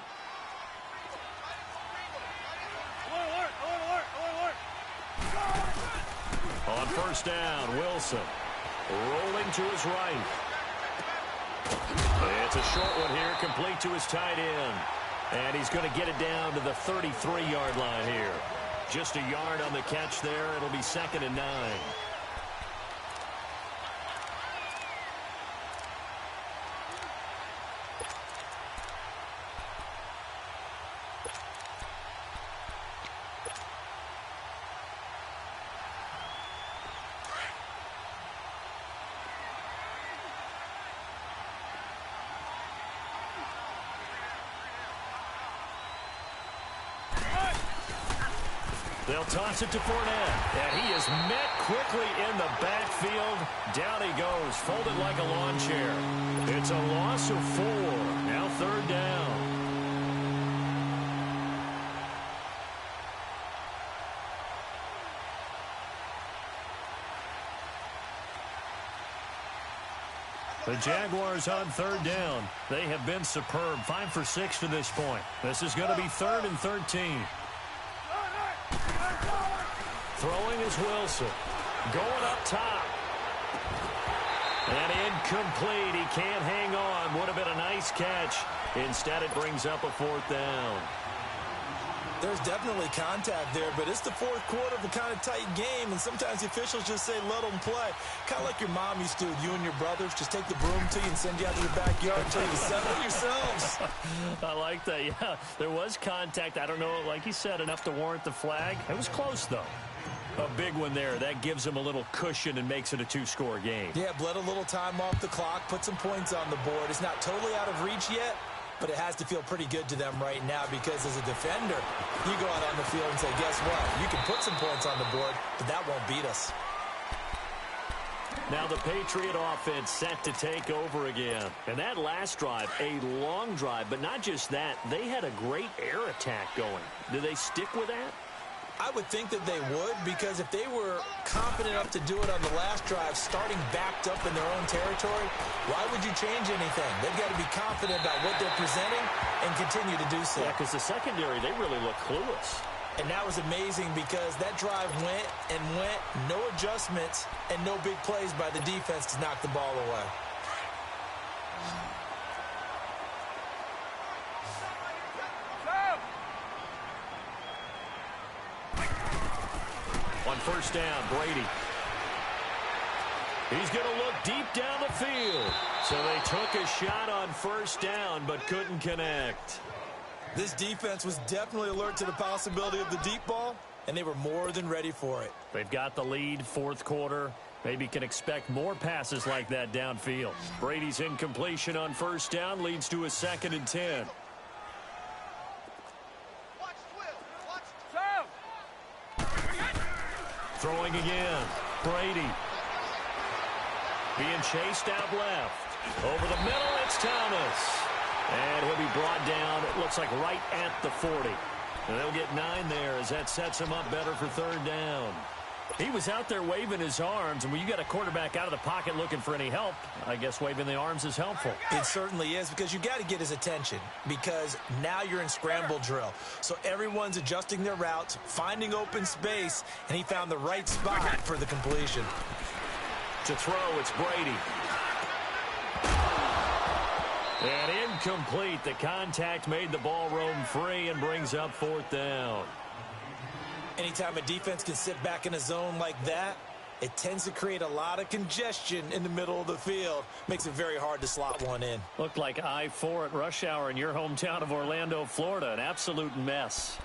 On 1st down, Wilson rolling to his right. It's a short one here, complete to his tight end. And he's going to get it down to the 33-yard line here. Just a yard on the catch there. It'll be 2nd and 9. They'll toss it to Fournette, and he is met quickly in the backfield. Down he goes, folded like a lawn chair. It's a loss of 4. Now 3rd down. The Jaguars on 3rd down. They have been superb, 5 for 6 to this point. This is going to be 3rd and 13. Throwing is Wilson. Going up top. And incomplete. He can't hang on. Would have been a nice catch. Instead, it brings up a 4th down. There's definitely contact there, but it's the 4th quarter of a kind of tight game, and sometimes the officials just say, let them play. Kind of like your mom used to with you and your brothers. Just take the broom to you and send you out to the backyard and tell you to settle it yourselves. I like that, yeah. There was contact. I don't know, like you said, enough to warrant the flag. It was close, though. A big one there. That gives them a little cushion and makes it a 2-score game. Yeah, bled a little time off the clock, put some points on the board. It's not totally out of reach yet, but it has to feel pretty good to them right now because as a defender, you go out on the field and say, guess what? You can put some points on the board, but that won't beat us. Now the Patriot offense set to take over again. And that last drive, a long drive, but not just that. They had a great air attack going. Do they stick with that? I would think that they would, because if they were confident enough to do it on the last drive, starting backed up in their own territory, why would you change anything? They've got to be confident about what they're presenting and continue to do so. Yeah, because the secondary, they really look clueless. And that was amazing because that drive went and went, no adjustments, and no big plays by the defense to knock the ball away. On 1st down, Brady. He's going to look deep down the field. So they took a shot on 1st down, but couldn't connect. This defense was definitely alert to the possibility of the deep ball, and they were more than ready for it. They've got the lead, 4th quarter. Maybe can expect more passes like that downfield. Brady's incompletion on 1st down leads to a 2nd and 10. Throwing again. Brady. Being chased out left. Over the middle, it's Thomas. And he'll be brought down, it looks like right at the 40. And they'll get 9 there as that sets him up better for 3rd down. He was out there waving his arms, and when you got a quarterback out of the pocket looking for any help, I guess waving the arms is helpful. It certainly is, because you got to get his attention, because now you're in scramble drill. So everyone's adjusting their routes, finding open space, and he found the right spot for the completion. To throw, it's Brady. And incomplete. The contact made the ball roam free and brings up 4th down. Anytime a defense can sit back in a zone like that, it tends to create a lot of congestion in the middle of the field. Makes it very hard to slot one in. Looked like I-4 at rush hour in your hometown of Orlando, Florida. An absolute mess.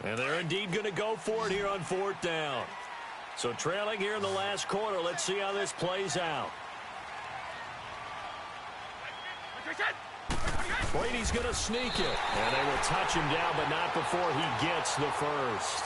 And they're indeed going to go for it here on 4th down. So trailing here in the last quarter. Let's see how this plays out. Brady's going to sneak it. And they will touch him down, but not before he gets the first.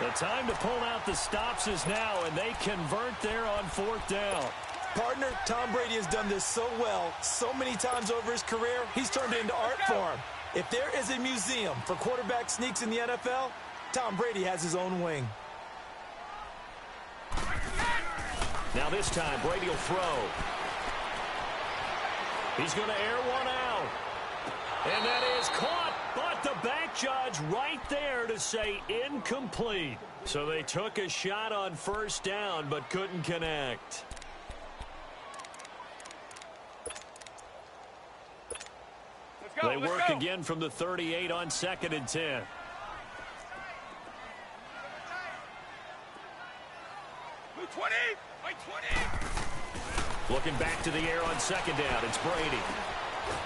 The time to pull out the stops is now, and they convert there on 4th down. Partner, Tom Brady has done this so well, so many times over his career, he's turned it into art form. If there is a museum for quarterback sneaks in the NFL, Tom Brady has his own wing. Now this time, Brady will throw. He's going to air one out. And that is caught, but the back judge right there to say incomplete. So they took a shot on 1st down, but couldn't connect. They work again from the 38 on 2nd and 10. Looking back to the air on 2nd down. It's Brady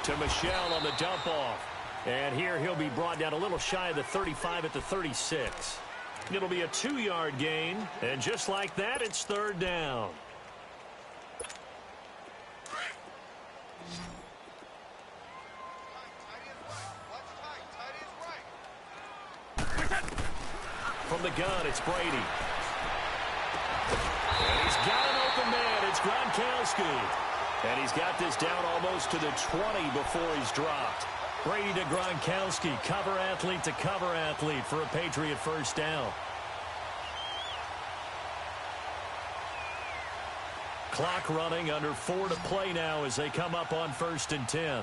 to Michelle on the dump off. And here he'll be brought down a little shy of the 35 at the 36. It'll be a 2-yard gain. And just like that, it's 3rd down. From the gun, it's Brady. And he's got an open man. It's Gronkowski. And he's got this down almost to the 20 before he's dropped. Brady to Gronkowski. Cover athlete to cover athlete for a Patriot 1st down. Clock running, under 4 to play now as they come up on 1st and 10.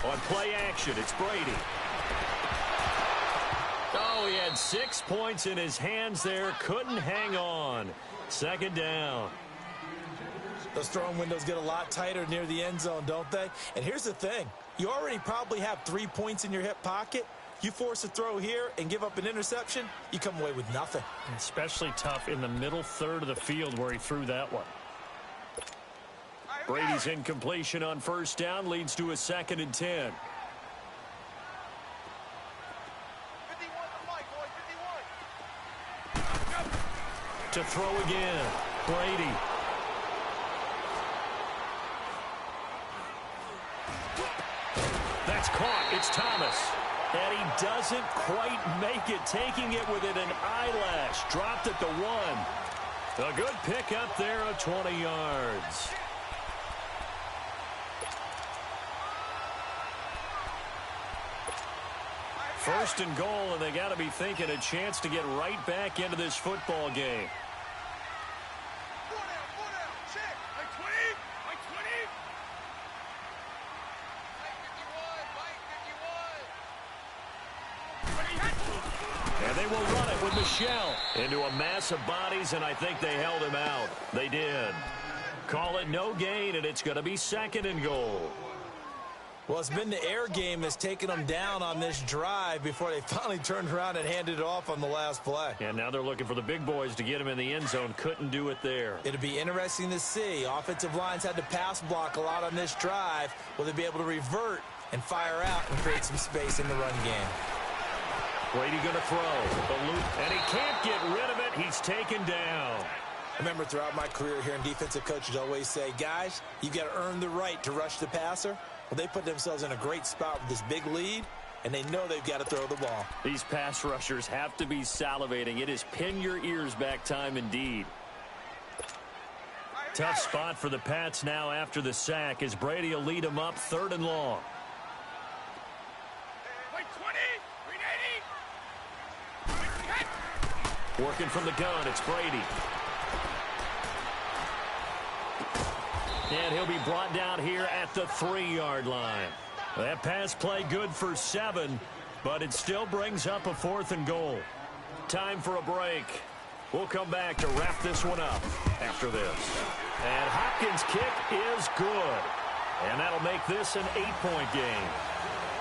On play action, it's Brady. Oh, he had 6 points in his hands there. Couldn't hang on. 2nd down. Those throwing windows get a lot tighter near the end zone, don't they? And here's the thing. You already probably have 3 points in your hip pocket. You force a throw here and give up an interception, you come away with nothing. Especially tough in the middle third of the field where he threw that one. Brady's incompletion on 1st down leads to a 2nd and 10. To throw again, Brady. That's caught. It's Thomas. And he doesn't quite make it, taking it within an eyelash. Dropped at the 1. A good pickup there of 20 yards. First and goal, and they got to be thinking a chance to get right back into this football game. And they will run it with Michelle into a mass of bodies, and I think they held him out. They did. Call it no gain, and it's going to be 2nd and goal. Well, it's been the air game that's taken them down on this drive before they finally turned around and handed it off on the last play. And now they're looking for the big boys to get him in the end zone. Couldn't do it there. It'll be interesting to see. Offensive lines had to pass block a lot on this drive. Will they be able to revert and fire out and create some space in the run game? Brady going to throw. The loop, and he can't get rid of it. He's taken down. I remember throughout my career hearing defensive coaches always say, guys, you've got to earn the right to rush the passer. Well, they put themselves in a great spot with this big lead, and they know they've got to throw the ball. These pass rushers have to be salivating. It is pin your ears back time indeed. Tough spot for the Pats now after the sack as Brady will lead them up 3rd and long. Working from the gun, it's Brady. And he'll be brought down here at the 3-yard line. That pass play good for 7, but it still brings up a 4th and goal. Time for a break. We'll come back to wrap this one up after this. And Hopkins' kick is good. And that'll make this an 8-point game.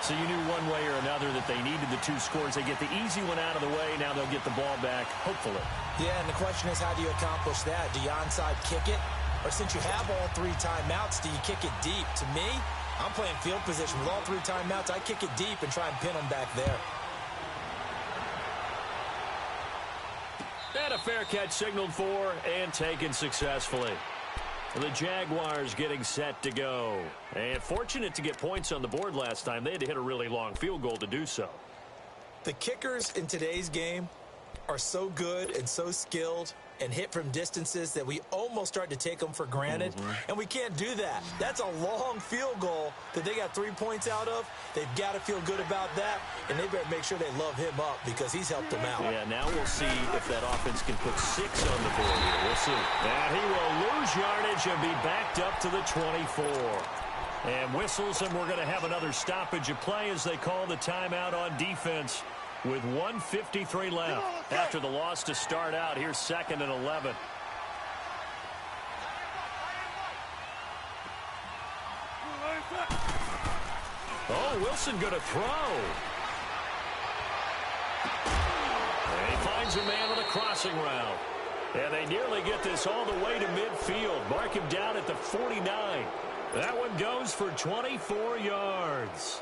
So you knew one way or another that they needed the 2 scores. They get the easy one out of the way. Now they'll get the ball back, hopefully. Yeah, and the question is, how do you accomplish that? Do you onside kick it? Or since you have all 3 timeouts, do you kick it deep? To me, I'm playing field position. With all 3 timeouts, I kick it deep and try and pin them back there. And a fair catch signaled for and taken successfully. The Jaguars getting set to go. And fortunate to get points on the board last time. They had to hit a really long field goal to do so. The kickers in today's game are so good and so skilled and hit from distances that we almost start to take them for granted, and we can't do that. That's a long field goal that they got 3 points out of. They've got to feel good about that, and they better make sure they love him up because he's helped them out. Yeah, now we'll see if that offense can put 6 on the board here. We'll see. And he will lose yardage and be backed up to the 24. And whistles, and we're going to have another stoppage of play as they call the timeout on defense with 1:53 left. After the loss to start out, here's 2nd and 11. Oh, Wilson going to throw. And he finds a man on a crossing route. And they nearly get this all the way to midfield. Mark him down at the 49. That one goes for 24 yards.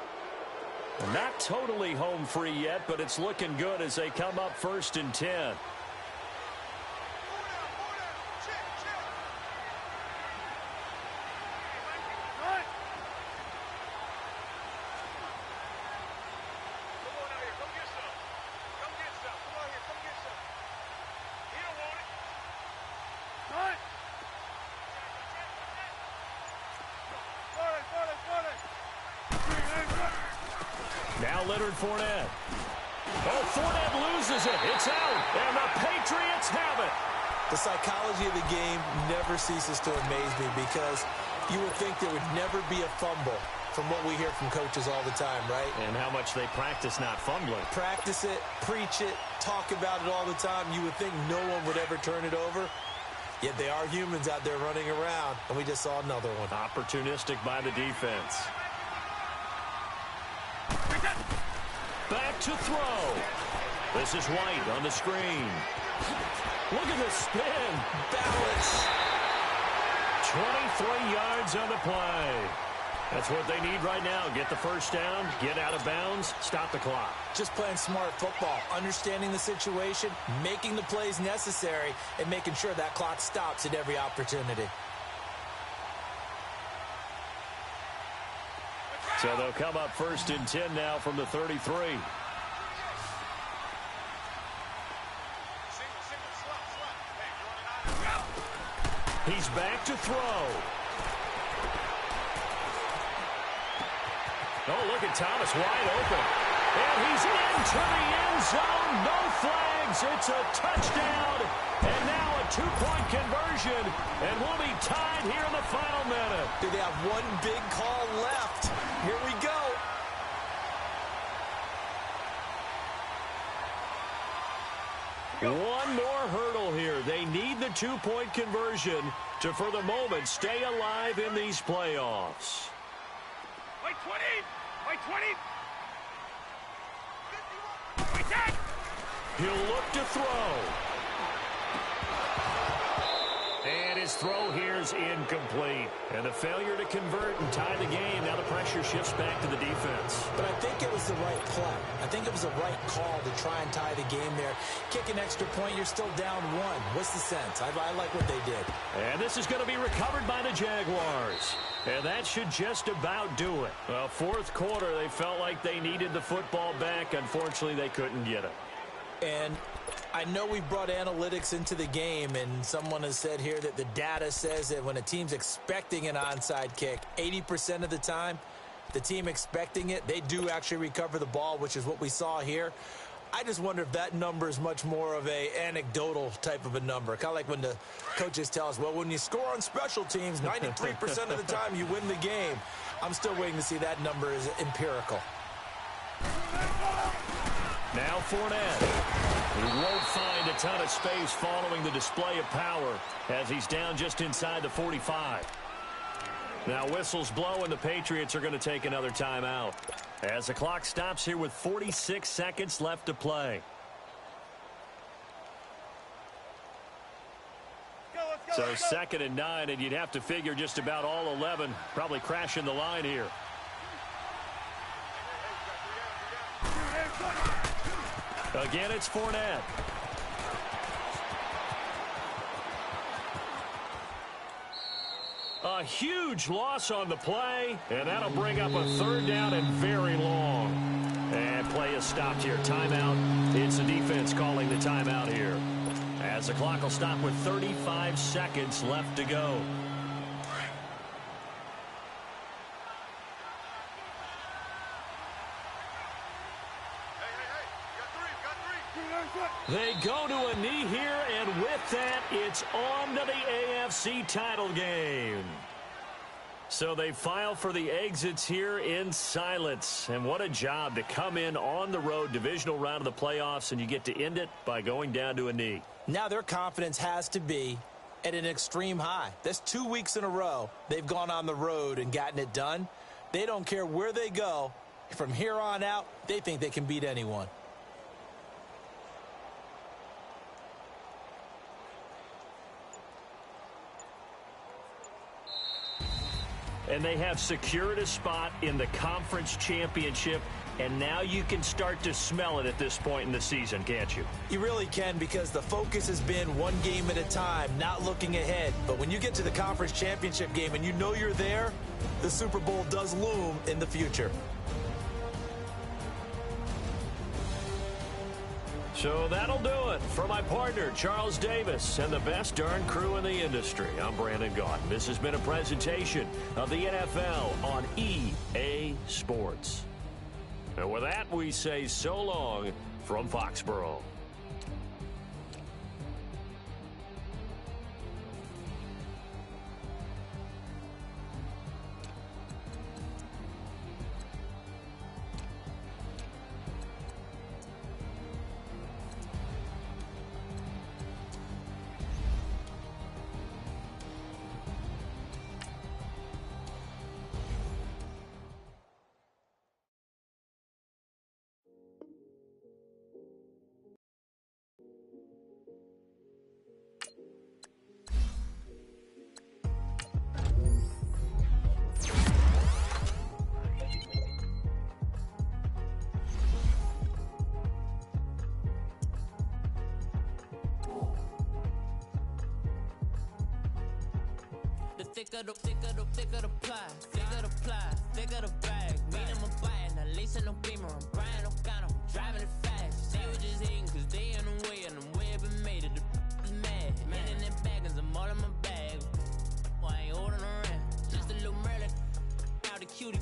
Not totally home free yet, but it's looking good as they come up 1st and 10. Now Leonard Fournette. Oh, Fournette loses it. It's out, and the Patriots have it. The psychology of the game never ceases to amaze me because you would think there would never be a fumble from what we hear from coaches all the time, right? And how much they practice not fumbling. Practice it, preach it, talk about it all the time. You would think no one would ever turn it over. Yet they are humans out there running around, and we just saw another one. Opportunistic by the defense. Back to throw. This is White on the screen. Look at the spin. Balance. 23 yards on the play. That's what they need right now. Get the first down, get out of bounds, stop the clock. Just playing smart football, understanding the situation, making the plays necessary, and making sure that clock stops at every opportunity. So they'll come up 1st and 10 now from the 33. He's back to throw. Oh, look at Thomas wide open. And he's into the end zone. No flags. It's a touchdown. And now a 2-point conversion. And we'll be tied here in the final minute. Do they have one big call left? Here we go. One more hurdle here. They need the 2-point conversion to, for the moment, stay alive in these playoffs. Wait, 20! Wait, 20! He'll look to throw. And his throw here is incomplete. And the failure to convert and tie the game. Now the pressure shifts back to the defense. But I think it was the right play. I think it was the right call to try and tie the game there. Kick an extra point, you're still down 1. What's the sense? I like what they did. And this is going to be recovered by the Jaguars. And that should just about do it. Well, 4th quarter, they felt like they needed the football back. Unfortunately, they couldn't get it. And I know we brought analytics into the game, and someone has said here that the data says that when a team's expecting an onside kick, 80% of the time, the team expecting it, they do actually recover the ball, which is what we saw here. I just wonder if that number is much more of a anecdotal type of a number. Kind of like when the coaches tell us, well, when you score on special teams, 93% of the time you win the game. I'm still waiting to see that number is empirical. Now Fournette. He won't find a ton of space following the display of power as he's down just inside the 45. Now whistles blow and the Patriots are going to take another timeout as the clock stops here with 46 seconds left to play. So 2nd and 9, and you'd have to figure just about all 11 probably crashing the line here. Again, it's Fournette. A huge loss on the play, and that'll bring up a 3rd down and very long. And play is stopped here. Timeout. It's the defense calling the timeout here, as the clock will stop with 35 seconds left to go. They go to a knee here, and with that, it's on to the AFC title game. So they file for the exits here in silence. And what a job to come in on the road, divisional round of the playoffs, and you get to end it by going down to a knee. Now their confidence has to be at an extreme high. That's 2 weeks in a row they've gone on the road and gotten it done. They don't care where they go. From here on out, they think they can beat anyone. And they have secured a spot in the conference championship, and now you can start to smell it at this point in the season, can't you? You really can, because the focus has been one game at a time, not looking ahead. But when you get to the conference championship game and you know you're there, the Super Bowl does loom in the future. So that'll do it for my partner, Charles Davis, and the best darn crew in the industry. I'm Brandon Gaudin. This has been a presentation of the NFL on EA Sports. And with that, we say so long from Foxborough. Thicker the pie, thicker the bag. Meet them a buying, at least in no beamer. I'm Brian O'Connor, I'm driving it fast. They were just hating cause they in the way, and the way it been made it, the is mad. Man in them baggins, I'm all in my bag. I ain't holding around, just a little Merlin, out the cutie.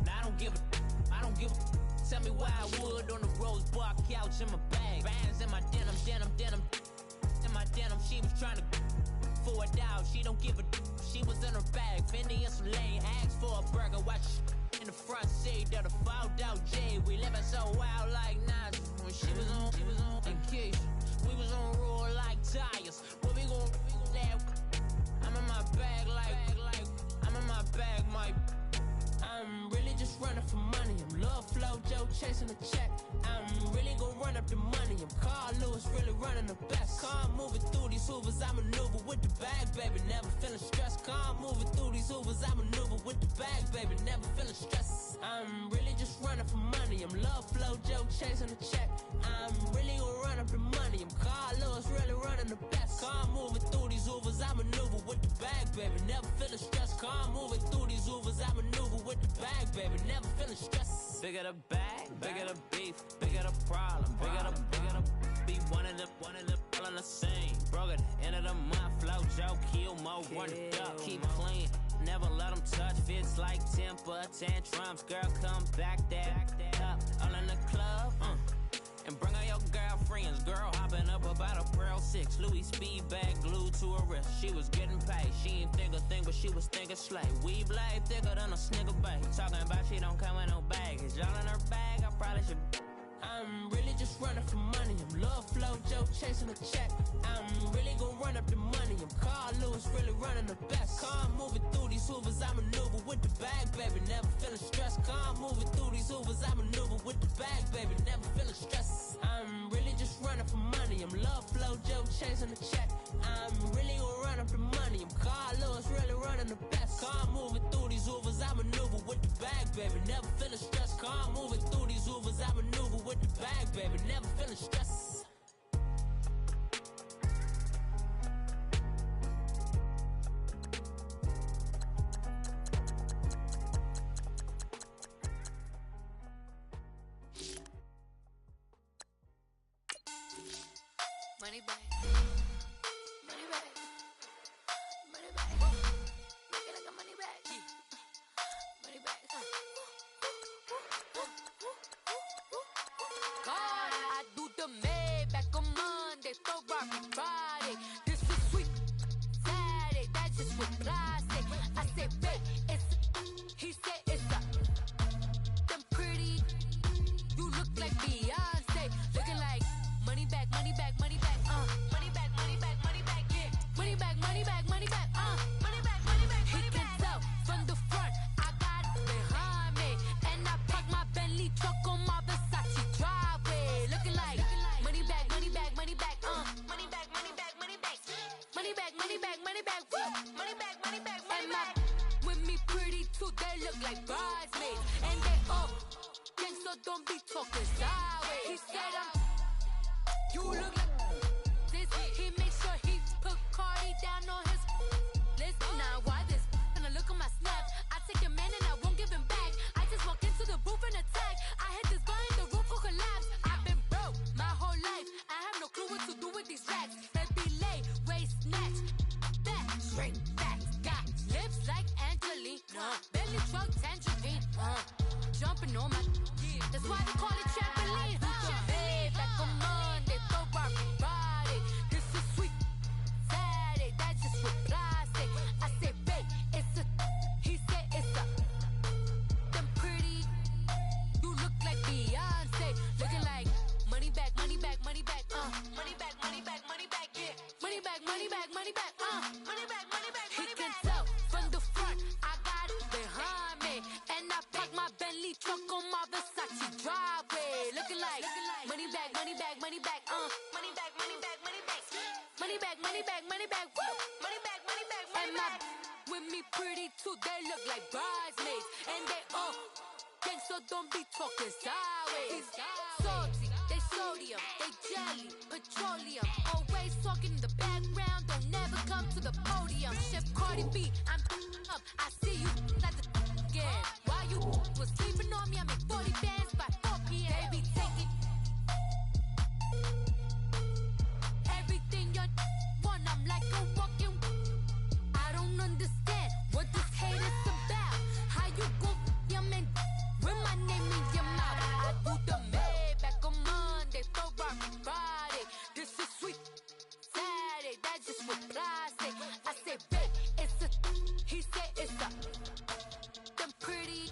Now I don't give a, tell me why I would on the rose bar couch in my bag. Bands in my denim, in my denim, she was trying to for it out, she don't give a. She was in her bag, Fendi and some lane hags for a burger. Watch in the front seat of the fouled out J. We living so wild like Nas. When she was on vacation, we was on roll like tires. What we gon' that? I'm in my bag like I'm in my bag, my. I'm really just running for money. I'm love flow, Joe chasing the check. I'm really gon' run up the money. I'm Carl Lewis, really running the best. Car moving through these hoovers, I maneuver with the bag, baby. Never feeling stressed. Car moving through these hoovers, I maneuver with the bag, baby. Never feeling stressed. I'm really just running for money. I'm love flow, Joe chasing the check. I'm really gon' run up the money. I'm Carl Lewis, really running the best. Car moving through these hoovers, I maneuver with the bag, baby. Never feeling stressed. Car moving through these hoovers, I maneuver with the bag, baby. Never feeling stressed. Bigger the bag, bigger the beef, bigger the problem, bigger the be one of the all in the same. Broke at the end of the month, flow Joe, kill mo, run it up, keep clean. Never let them touch, fits like temper tantrums. Girl, come back that up, all in the club, and bring all your girlfriends. Girl hopping up about a Pearl 6, Louis speed bag glued to her wrist. She was getting paid, she ain't think a thing, but she was thinking slay. We blade thicker than a snigger bag. Talking about she don't come with no baggage. All in her bag, I probably should. I'm really just running for money. I'm love flow, Joe chasing the check. I'm really gon' run up the money. I'm Carl Lewis, really running the best. Car moving through these hoovers, I maneuver with the bag, baby. Never feeling stressed. Car moving through these hoovers, I maneuver with the bag, baby. Never feeling stressed. I'm really just running for money. I'm love flow, Joe chasing the check. I'm really gon' run up the money. I'm Carl Lewis, really running the best. Car moving through these hoovers, I maneuver with the bag, baby. Never feeling stressed. Car moving through these hoovers, I maneuver with the bag, baby. Never feeling stressed. Money back. Money back. Money back. Make it like a money back. Money back. God, I do the Maybach on Monday, Ferrari Friday. This is sweet Saturday, that's just what I say. I say, babe, it's he said it's a them pretty. You look like Beyonce, looking like money back, money back, money back, money back, money back, money back, yeah, money back, money back, money back, money back, money back, money back. He can tell from the front, I got it behind me, and I park my Bentley truck on my Versace driveway, looking like money back, money back, money back, money back, money back, money back, money back, money back, money back, money back, money back, money back. With me pretty too, they look like bridesmaids, and they all gang, so don't be talking sideways. He said you look like this. He make sure he put Cardi down on his list. Now why this? Gonna look at my snap. I take a man and I won't give him back. I just walk into the booth and attack. I hit this button, the roof will collapse. I've been broke my whole life. I have no clue what to do with these racks. That be lay, waist snatch, back, straight back. Got lips like Angelina, belly truck tangerine, jumping on my. That's why they call it trampoline. Hey, back on Monday, Ferrari Friday. This is sweet Saturday, that's just what I say. I say, babe, it's a. He said it's a. Them pretty. You look like Beyonce, looking like money back, money back, money back, money back, money back, money back, yeah, money back, money back, money back, money back, money back. He can tell from the front, I got it behind me, and I park my Bentley truck on my Versace driveway, looking like money back, money back, money back, money back, money back, money back, money back, money back, money back, money back, money back, money back. With me pretty too, they look like bridesmaids, and they all gang, so don't be talking sideways. Salty, they sodium, they jelly, petroleum, always talking in the background, don't never come to the podium. Chef Cardi B, I'm up, I see you at the again. While you was sleeping on me, I make 40 bands by 4 p.m. Baby, take it. Everything you want, I'm like a walking. I don't understand what this hate is about. How you go, your man, with my name in your mouth. I do the Maybach on Monday, Ferrari Friday. This is sweet Saturday, that's just what I say. I say, babe, it's a. He said it's a. Them pretty.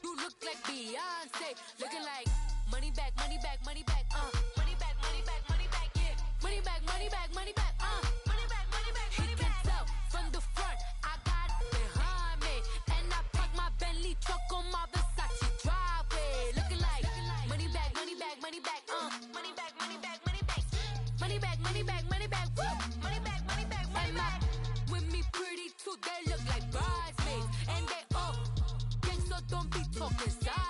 You look like Beyonce, looking like money back, money back, money back, money back, money back, money back, yeah, money back, money back, money back, money back, money back, money back. He can tell from the front, I got it behind me, and I park my Bentley truck on my Versace driveway, looking like money back, money back, money back, money back, money back, money back, money back, money back, money back, money back, money back, money back. With me pretty too, they look like bridesmaids, and they all gang, so don't be talking side.